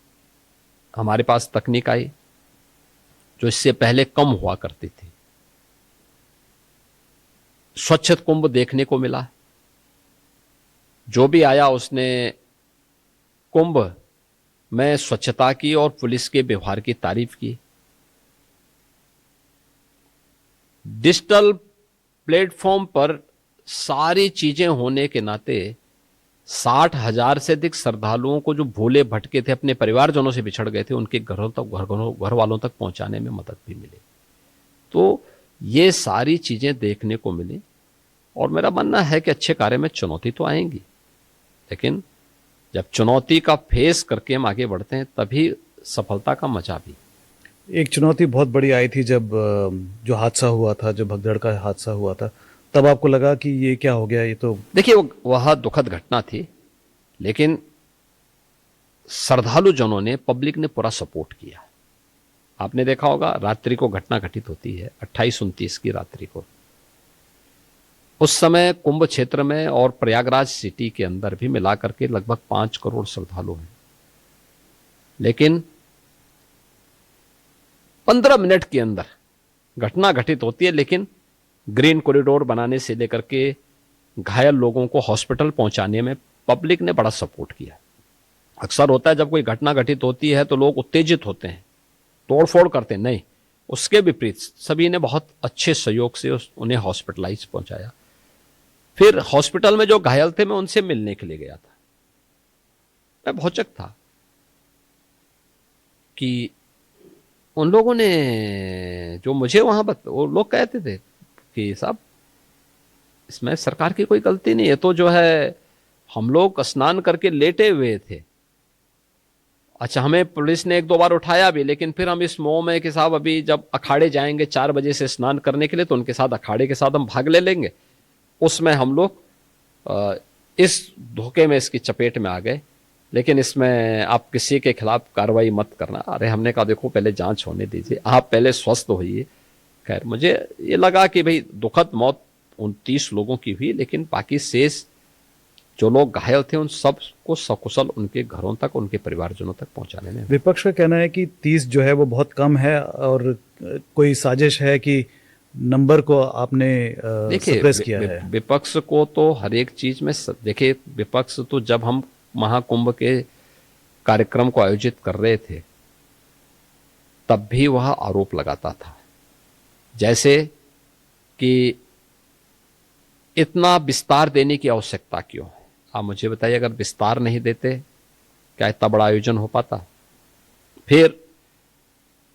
हमारे पास तकनीक आई जो इससे पहले कम हुआ करती थी। स्वच्छ कुंभ देखने को मिला, जो भी आया उसने कुंभ में स्वच्छता की और पुलिस के व्यवहार की तारीफ की। डिजिटल प्लेटफॉर्म पर सारी चीजें होने के नाते 60,000 से अधिक श्रद्धालुओं को जो भूले भटके थे, अपने परिवारजनों से बिछड़ गए थे, उनके घरों तक, घर वालों तक पहुंचाने में मदद भी मिली। तो ये सारी चीजें देखने को मिली और मेरा मानना है कि अच्छे कार्य में चुनौती तो आएंगी, लेकिन जब चुनौती का फेस करके हम आगे बढ़ते हैं तभी सफलता का मजा भी। एक चुनौती बहुत बड़ी आई थी जब जो हादसा हुआ था, जो भगदड़ का हादसा हुआ था, तब आपको लगा कि ये क्या हो गया, ये तो देखिए वह दुखद घटना थी, लेकिन श्रद्धालु जनों ने, पब्लिक ने पूरा सपोर्ट किया। आपने देखा होगा रात्रि को घटना घटित होती है 28-29 की रात्रि को। उस समय कुंभ क्षेत्र में और प्रयागराज सिटी के अंदर भी मिलाकर के लगभग 5 करोड़ श्रद्धालु हैं, लेकिन 15 मिनट के अंदर घटना घटित होती है। लेकिन ग्रीन कॉरिडोर बनाने से लेकर के घायल लोगों को हॉस्पिटल पहुंचाने में पब्लिक ने बड़ा सपोर्ट किया। अक्सर होता है जब कोई घटना घटित होती है तो लोग उत्तेजित होते हैं, तोड़फोड़ करते हैं, नहीं, उसके विपरीत सभी ने बहुत अच्छे सहयोग से उन्हें हॉस्पिटलाइज पहुंचाया। फिर हॉस्पिटल में जो घायल थे मैं उनसे मिलने के लिए गया था। मैं भौचक था कि उन लोगों ने जो मुझे वहां वो लोग कहते थे कि साहब इसमें सरकार की कोई गलती नहीं है, तो जो है हम लोग स्नान करके लेटे हुए थे। अच्छा, हमें पुलिस ने 1-2 बार उठाया भी, लेकिन फिर हम इस मोह में कि साहब अभी जब अखाड़े जाएंगे 4 बजे से स्नान करने के लिए तो उनके साथ अखाड़े के साथ हम भाग ले लेंगे, उसमें हम लोग इस धोखे में, इसकी चपेट में आ गए। लेकिन इसमें आप किसी के खिलाफ कार्रवाई मत करना। अरे हमने कहा देखो पहले जांच होने दीजिए, आप पहले स्वस्थ होइए। खैर मुझे ये लगा कि भाई दुखद मौत 29 लोगों की हुई, लेकिन बाकी शेष जो लोग घायल थे उन सब को सकुशल उनके घरों तक, उनके परिवारजनों तक पहुंचाने में। विपक्ष का कहना है कि 30 जो है वो बहुत कम है और कोई साजिश है कि नंबर को आपने सप्रेस किया है। विपक्ष को तो हर एक चीज में देखिए, विपक्ष तो जब हम महाकुंभ के कार्यक्रम को आयोजित कर रहे थे तब भी वह आरोप लगाता था, जैसे कि इतना विस्तार देने की आवश्यकता क्यों है। आप मुझे बताइए, अगर विस्तार नहीं देते क्या इतना बड़ा आयोजन हो पाता। फिर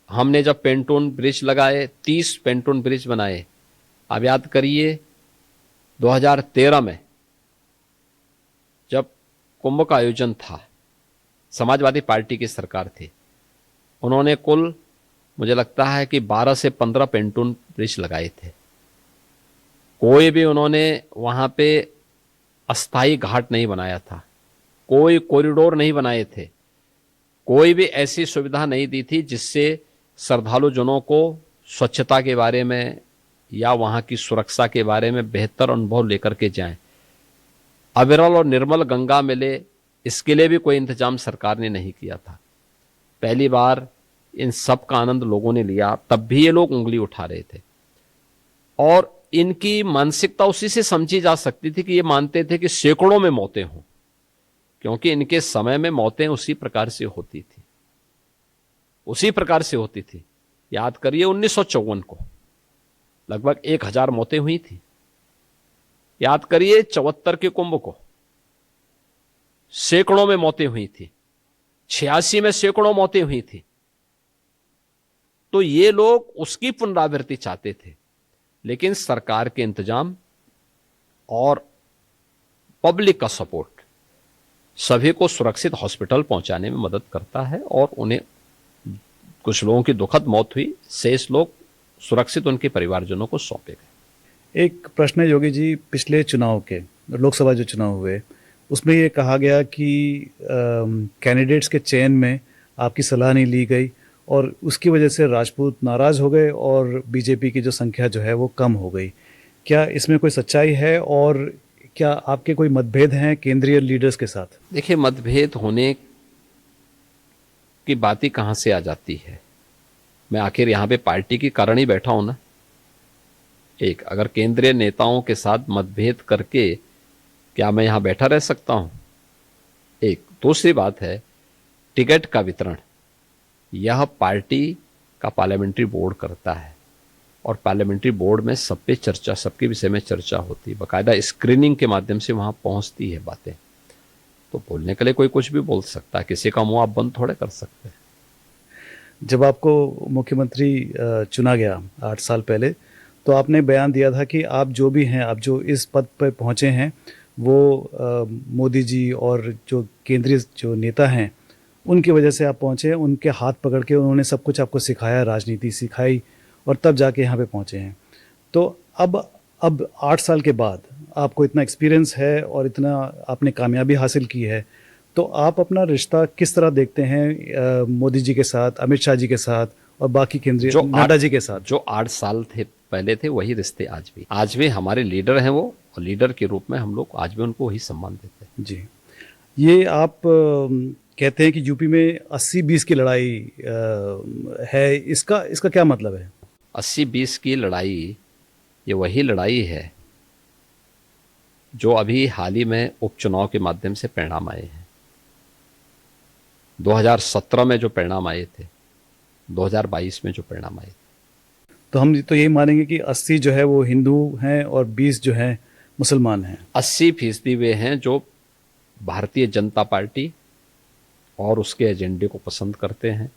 हमने जब पेंटून ब्रिज लगाए, 30 पेंटून ब्रिज बनाए। आप याद करिए 2013 में जब कुंभ का आयोजन था, समाजवादी पार्टी की सरकार थी, उन्होंने कुल मुझे लगता है कि 12 से 15 पेंटून ब्रिज लगाए थे। कोई भी उन्होंने वहां पे अस्थाई घाट नहीं बनाया था, कोई कॉरिडोर नहीं बनाए थे, कोई भी ऐसी सुविधा नहीं दी थी जिससे श्रद्धालु जनों को स्वच्छता के बारे में या वहां की सुरक्षा के बारे में बेहतर अनुभव लेकर के जाएं। अविरल और निर्मल गंगा मिले, इसके लिए भी कोई इंतजाम सरकार ने नहीं किया था। पहली बार इन सब का आनंद लोगों ने लिया, तब भी ये लोग उंगली उठा रहे थे। और इनकी मानसिकता उसी से समझी जा सकती थी कि ये मानते थे कि सैकड़ों में मौतें हों, क्योंकि इनके समय में मौतें उसी प्रकार से होती थी, उसी प्रकार से होती थी। याद करिए 1954 को लगभग 1000 मौतें हुई थी। याद करिए 74 के कुंभ को सैकड़ों में मौतें हुई थी। 86 में सैकड़ों मौतें हुई थी। तो ये लोग उसकी पुनरावृत्ति चाहते थे, लेकिन सरकार के इंतजाम और पब्लिक का सपोर्ट सभी को सुरक्षित हॉस्पिटल पहुंचाने में मदद करता है। और उन्हें कुछ लोगों की दुखद मौत हुई, शेष लोग सुरक्षित उनके परिवारजनों को सौंपे गए। एक प्रश्न है योगी जी, पिछले चुनाव के लोकसभा जो चुनाव हुए उसमें ये कहा गया कि कैंडिडेट्स के चयन में आपकी सलाह नहीं ली गई और उसकी वजह से राजपूत नाराज़ हो गए और बीजेपी की जो संख्या जो है वो कम हो गई। क्या इसमें कोई सच्चाई है और क्या आपके कोई मतभेद हैं केंद्रीय लीडर्स के साथ? देखिए, मतभेद होने की बात ही कहां से आ जाती है। मैं आखिर यहां पे पार्टी की कारण ही बैठा हूं ना। एक, अगर केंद्रीय नेताओं के साथ मतभेद करके क्या मैं यहां बैठा रह सकता हूं? एक, दूसरी बात है टिकट का वितरण, यह पार्टी का पार्लियामेंट्री बोर्ड करता है और पार्लियामेंट्री बोर्ड में सब पे चर्चा, सबके विषय में चर्चा होती है, बाकायदा स्क्रीनिंग के माध्यम से वहां पहुंचती है बातें। तो बोलने के लिए कोई कुछ भी बोल सकता है, किसी का मुंह आप बंद थोड़े कर सकते हैं। जब आपको मुख्यमंत्री चुना गया 8 साल पहले, तो आपने बयान दिया था कि आप जो भी हैं, आप जो इस पद पर पहुंचे हैं वो मोदी जी और जो केंद्रीय जो नेता हैं उनकी वजह से आप पहुंचे हैं, उनके हाथ पकड़ के उन्होंने सब कुछ आपको सिखाया, राजनीति सिखाई और तब जाके यहाँ पे पहुंचे हैं। तो अब 8 साल के बाद आपको इतना एक्सपीरियंस है और इतना आपने कामयाबी हासिल की है, तो आप अपना रिश्ता किस तरह देखते हैं मोदी जी के साथ, अमित शाह जी के साथ और बाकी केंद्रीय नड्डा जी के साथ? जो 8 साल थे पहले थे वही रिश्ते आज भी हमारे लीडर हैं वो, और लीडर के रूप में हम लोग आज भी उनको वही सम्मान देते हैं। जी, ये आप कहते हैं कि यूपी में 80-20 की लड़ाई है, इसका क्या मतलब है? 80-20 की लड़ाई, ये वही लड़ाई है जो अभी हाल ही में उपचुनाव के माध्यम से परिणाम आए हैं। 2017 में जो परिणाम आए थे, 2022 में जो परिणाम आए थे। तो हम तो यही मानेंगे कि 80 जो है वो हिंदू हैं और 20 जो है मुसलमान हैं। 80% वे हैं जो भारतीय जनता पार्टी और उसके एजेंडे को पसंद करते हैं।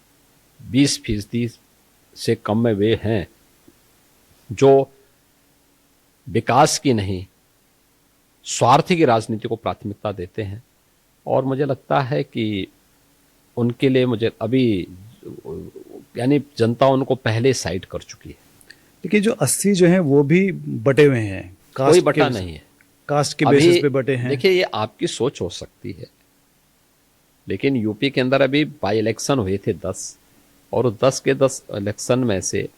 20% से कम में वे हैं जो विकास की नहीं, स्वार्थ की राजनीति को प्राथमिकता देते हैं। और मुझे लगता है कि उनके लिए मुझे अभी यानी जनता उनको पहले साइड कर चुकी है। लेकिन जो 80 जो हैं वो भी बटे हुए हैं, कोई बटा नहीं है, कास्ट के बेसिस पे बटे हैं। देखिए, ये आपकी सोच हो सकती है, लेकिन यूपी के अंदर अभी बाई इलेक्शन हुए थे 10, और 10 के 10 इलेक्शन में से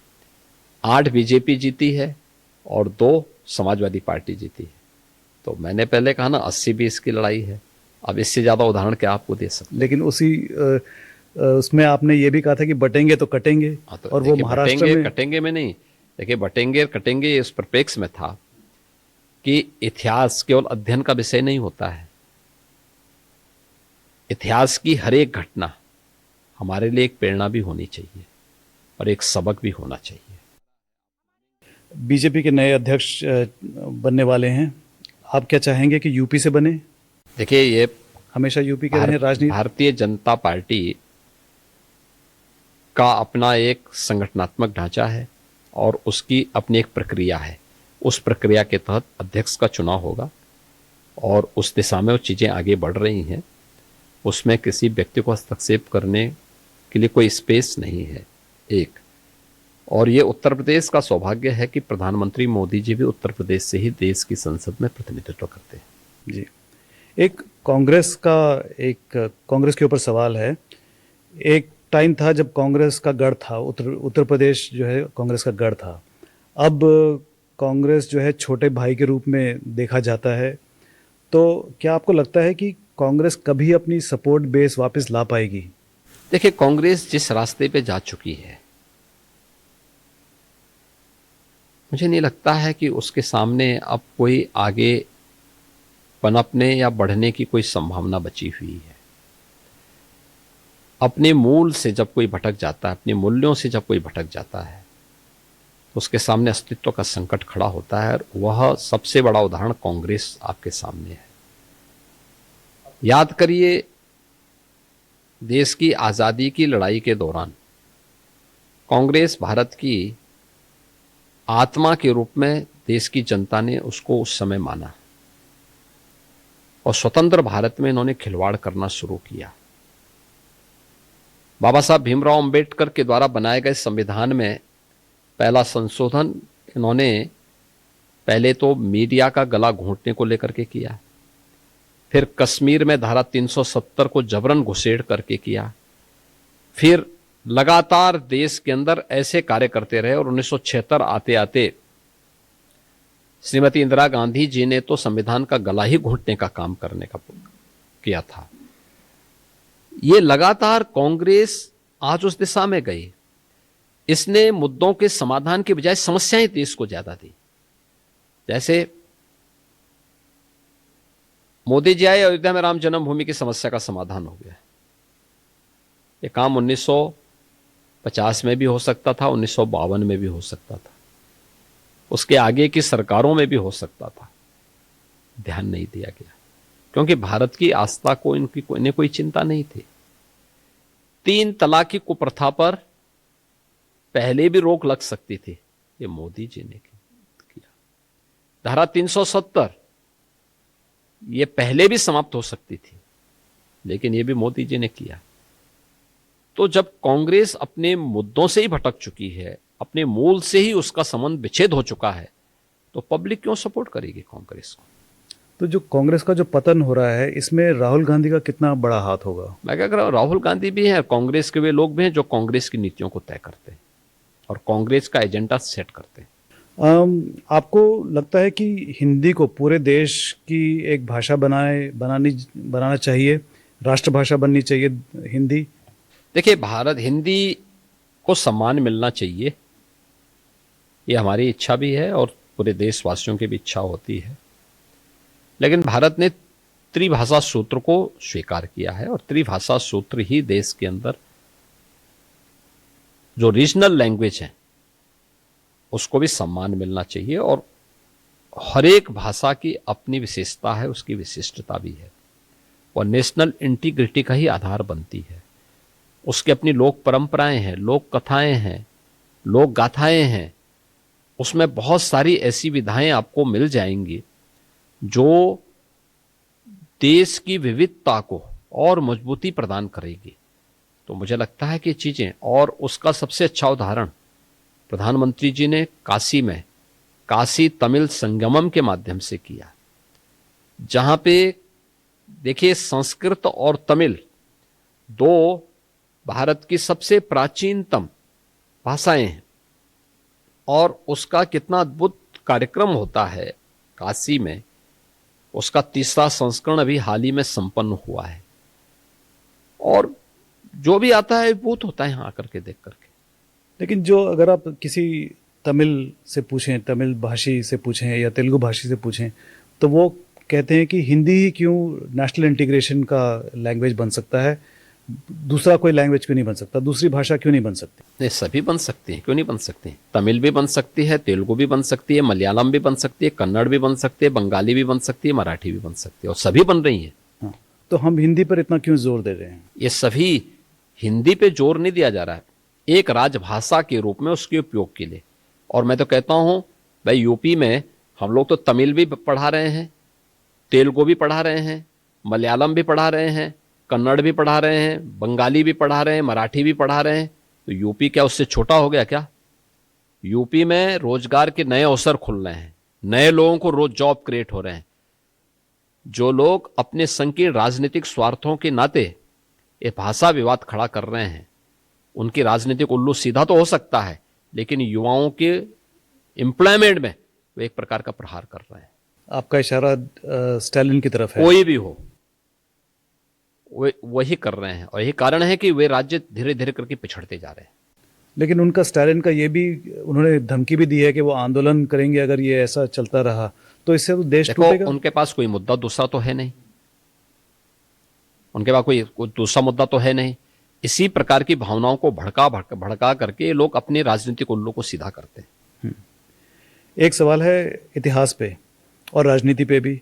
8 बीजेपी जीती है और 2 समाजवादी पार्टी जीती है। तो मैंने पहले कहा ना 80-20 की लड़ाई है। अब इससे ज्यादा उदाहरण क्या आपको दे सकते? लेकिन उसी उसमें आपने ये भी कहा था कि बटेंगे तो कटेंगे। तो और वो महाराष्ट्र में कटेंगे में नहीं, देखिए बटेंगे कटेंगे इस परिप्रेक्ष्य में था कि इतिहास केवल अध्ययन का विषय नहीं होता है। इतिहास की हर एक घटना हमारे लिए एक प्रेरणा भी होनी चाहिए और एक सबक भी होना चाहिए। बीजेपी के नए अध्यक्ष बनने वाले हैं, आप क्या चाहेंगे कि यूपी से बने? देखिए, ये हमेशा यूपी के रहे राजनीति। भारतीय जनता पार्टी का अपना एक संगठनात्मक ढांचा है और उसकी अपनी एक प्रक्रिया है। उस प्रक्रिया के तहत अध्यक्ष का चुनाव होगा और उस दिशा में वो चीज़ें आगे बढ़ रही हैं। उसमें किसी व्यक्ति को हस्तक्षेप करने के लिए कोई स्पेस नहीं है। एक, और ये उत्तर प्रदेश का सौभाग्य है कि प्रधानमंत्री मोदी जी भी उत्तर प्रदेश से ही देश की संसद में प्रतिनिधित्व करते हैं। जी, एक कांग्रेस के ऊपर सवाल है। एक टाइम था जब कांग्रेस का गढ़ था, उत्तर प्रदेश जो है कांग्रेस का गढ़ था। अब कांग्रेस जो है छोटे भाई के रूप में देखा जाता है। तो क्या आपको लगता है कि कांग्रेस कभी अपनी सपोर्ट बेस वापस ला पाएगी? देखिए, कांग्रेस जिस रास्ते पे जा चुकी है, मुझे नहीं लगता है कि उसके सामने अब कोई आगे पनपने या बढ़ने की कोई संभावना बची हुई है। अपने मूल से जब कोई भटक जाता है, अपने मूल्यों से जब कोई भटक जाता है, तो उसके सामने अस्तित्व का संकट खड़ा होता है। और वह सबसे बड़ा उदाहरण कांग्रेस आपके सामने है। याद करिए, देश की आजादी की लड़ाई के दौरान कांग्रेस भारत की आत्मा के रूप में देश की जनता ने उसको उस समय माना, और स्वतंत्र भारत में इन्होंने खिलवाड़ करना शुरू किया। बाबा साहब भीमराव अंबेडकर के द्वारा बनाए गए संविधान में पहला संशोधन इन्होंने पहले तो मीडिया का गला घोंटने को लेकर के किया, फिर कश्मीर में धारा 370 को जबरन घुसेड़ करके किया, फिर लगातार देश के अंदर ऐसे कार्य करते रहे। और 1976 आते आते श्रीमती इंदिरा गांधी जी ने तो संविधान का गला ही घोंटने का काम करने का किया था। ये लगातार कांग्रेस आज उस दिशा में गई। इसने मुद्दों के समाधान के बजाय समस्याएं देश को ज्यादा दी। जैसे मोदी जी आए, अयोध्या में राम जन्मभूमि की समस्या का समाधान हो गया। ये काम 1950 में भी हो सकता था, 1952 में भी हो सकता था, उसके आगे की सरकारों में भी हो सकता था। ध्यान नहीं दिया गया, क्योंकि भारत की आस्था को इन्हें कोई चिंता नहीं थी। 3 तलाक की कुप्रथा पर पहले भी रोक लग सकती थी, ये मोदी जी ने किया। धारा 370 ये पहले भी समाप्त हो सकती थी, लेकिन ये भी मोदी जी ने किया। तो जब कांग्रेस अपने मुद्दों से ही भटक चुकी है, अपने मूल से ही उसका संबंध विच्छेद हो चुका है, तो पब्लिक क्यों सपोर्ट करेगी कांग्रेस को? तो जो कांग्रेस का जो पतन हो रहा है, इसमें राहुल गांधी का कितना बड़ा हाथ होगा? मैं क्या कह रहा हूं, राहुल गांधी भी हैं, कांग्रेस के वे लोग भी हैं जो कांग्रेस की नीतियों को तय करते हैं और कांग्रेस का एजेंडा सेट करते हैं। आपको लगता है कि हिंदी को पूरे देश की एक भाषा बनाना चाहिए, राष्ट्रभाषा बननी चाहिए हिंदी? देखिए, भारत हिंदी को सम्मान मिलना चाहिए, ये हमारी इच्छा भी है और पूरे देशवासियों की भी इच्छा होती है। लेकिन भारत ने त्रिभाषा सूत्र को स्वीकार किया है, और त्रिभाषा सूत्र ही देश के अंदर जो रीजनल लैंग्वेज है उसको भी सम्मान मिलना चाहिए। और हर एक भाषा की अपनी विशेषता है, उसकी विशिष्टता भी है, और नेशनल इंटीग्रिटी का ही आधार बनती है। उसकी अपनी लोक परंपराएं हैं, लोक कथाएं हैं, लोक गाथाएं हैं। उसमें बहुत सारी ऐसी विधाएं आपको मिल जाएंगी जो देश की विविधता को और मजबूती प्रदान करेगी। तो मुझे लगता है कि चीजें, और उसका सबसे अच्छा उदाहरण प्रधानमंत्री जी ने काशी में काशी तमिल संगमम के माध्यम से किया, जहां पे देखिए संस्कृत और तमिल 2 भारत की सबसे प्राचीनतम भाषाएं हैं, और उसका कितना अद्भुत कार्यक्रम होता है काशी में। उसका 3रा संस्करण अभी हाल ही में संपन्न हुआ है, और जो भी आता है अद्भुत होता है यहाँ आकर के देख करके। लेकिन जो अगर आप किसी तमिल से पूछें, तमिल भाषी से पूछें या तेलुगु भाषी से पूछें, तो वो कहते हैं कि हिंदी ही क्यों नेशनल इंटीग्रेशन का लैंग्वेज बन सकता है, दूसरा कोई लैंग्वेज क्यों नहीं बन सकता, दूसरी भाषा क्यों नहीं बन सकती? नहीं, सभी बन सकती हैं, क्यों नहीं बन सकती? तमिल भी बन सकती है, तेलुगु भी बन सकती है, मलयालम भी बन सकती है, कन्नड़ भी बन सकती है, बंगाली भी बन सकती है, मराठी भी बन सकती है, और सभी बन रही हैं। हाँ, तो हम हिंदी पर इतना क्यों जोर दे रहे हैं? ये सभी हिंदी पे जोर नहीं दिया जा रहा है, एक राजभाषा के रूप में उसके उपयोग के लिए। और मैं तो कहता हूं भाई, यूपी में हम लोग तो तमिल भी पढ़ा रहे हैं, तेलुगु भी पढ़ा रहे हैं, मलयालम भी पढ़ा रहे हैं, कन्नड़ भी पढ़ा रहे हैं, बंगाली भी पढ़ा रहे हैं, मराठी भी पढ़ा रहे हैं। तो यूपी क्या उससे छोटा हो गया क्या? यूपी में रोजगार के नए अवसर खुल रहे हैं, नए लोगों को रोज जॉब क्रिएट हो रहे हैं। जो लोग अपने संकीर्ण राजनीतिक स्वार्थों के नाते ये भाषा विवाद खड़ा कर रहे हैं, उनकी राजनीतिक उल्लू सीधा तो हो सकता है, लेकिन युवाओं के एम्प्लॉयमेंट में वो एक प्रकार का प्रहार कर रहे हैं। आपका इशारा स्टालिन की तरफ है? कोई भी हो, वही कर रहे हैं और यही कारण है कि वे राज्य धीरे धीरे करके पिछड़ते जा रहे हैं। लेकिन उनका स्टालिन का ये भी, उन्होंने धमकी भी दी है कि वो आंदोलन करेंगे अगर ये ऐसा चलता रहा, तो इससे तो देश देखो, टूटेगा। उनके पास कोई मुद्दा दूसरा तो है नहीं, उनके पास कोई दूसरा मुद्दा तो है नहीं। इसी प्रकार की भावनाओं को भड़का करके ये लोग अपने राजनीतिक उल्लू को सीधा करते हैं। एक सवाल है इतिहास पे और राजनीति पे भी।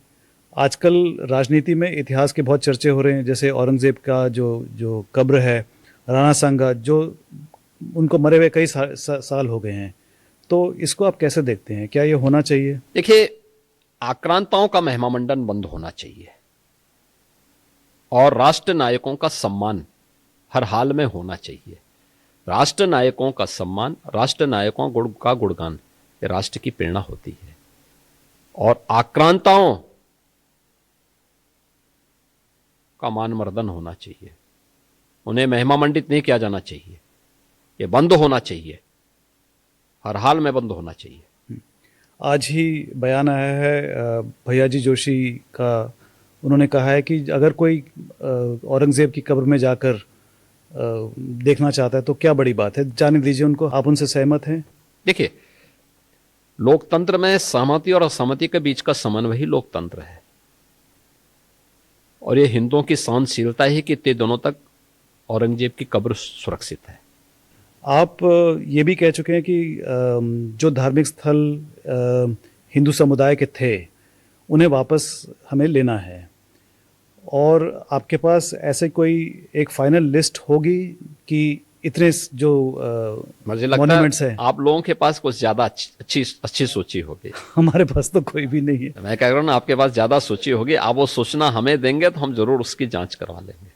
आजकल राजनीति में इतिहास के बहुत चर्चे हो रहे हैं, जैसे औरंगजेब का जो कब्र है, राणा सांगा, जो उनको मरे हुए कई साल हो गए हैं, तो इसको आप कैसे देखते हैं? क्या ये होना चाहिए? देखिए, आक्रांताओं का महिमामंडन बंद होना चाहिए और राष्ट्र नायकों का सम्मान हर हाल में होना चाहिए। राष्ट्र नायकों का सम्मान, राष्ट्र नायकों का गुणगान, ये राष्ट्र की प्रेरणा होती है। और आक्रांताओं का मान मर्दन होना चाहिए, उन्हें महिमामंडित नहीं किया जाना चाहिए, ये बंद होना चाहिए, हर हाल में बंद होना चाहिए। आज ही बयान आया है भैयाजी जोशी का, उन्होंने कहा है कि अगर कोई औरंगजेब की कब्र में जाकर देखना चाहता है तो क्या बड़ी बात है, जाने दीजिए उनको। आप उनसे सहमत हैं? देखिए, लोकतंत्र में सहमति और असहमति के बीच का समन्वय ही लोकतंत्र है और ये हिंदुओं की सहनशीलता है कि इतने दिनों तक औरंगजेब की कब्र सुरक्षित है। आप ये भी कह चुके हैं कि जो धार्मिक स्थल हिंदू समुदाय के थे उन्हें वापस हमें लेना है, और आपके पास ऐसे कोई एक फाइनल लिस्ट होगी कि इतने जो मुझे लगता मॉन्यूमेंट्स है हैं? आप लोगों के पास कुछ ज्यादा अच्छी सोची होगी। हमारे पास तो कोई भी नहीं है। मैं कह रहा हूँ ना, आपके पास ज्यादा सोची होगी, आप वो सूचना हमें देंगे तो हम जरूर उसकी जांच करवा लेंगे।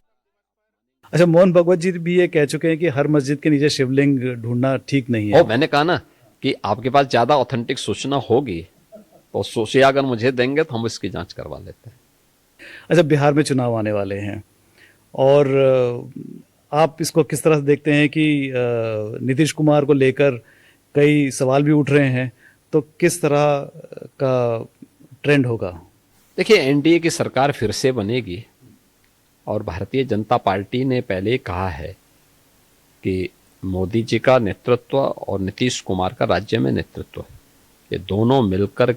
अच्छा, मोहन भगवत जी भी ये कह चुके हैं कि हर मस्जिद के नीचे शिवलिंग ढूंढना ठीक नहीं है। मैंने कहा ना कि आपके पास ज्यादा ऑथेंटिक सूचना होगी तो सोचिए, अगर मुझे देंगे तो हम इसकी जांच करवा लेते हैं। अच्छा, बिहार में चुनाव आने वाले हैं और आप इसको किस तरह से देखते हैं कि नीतीश कुमार को लेकर कई सवाल भी उठ रहे हैं, तो किस तरह का ट्रेंड होगा? देखिए, एनडीए की सरकार फिर से बनेगी और भारतीय जनता पार्टी ने पहले ही कहा है कि मोदी जी का नेतृत्व और नीतीश कुमार का राज्य में नेतृत्व, ये दोनों मिलकर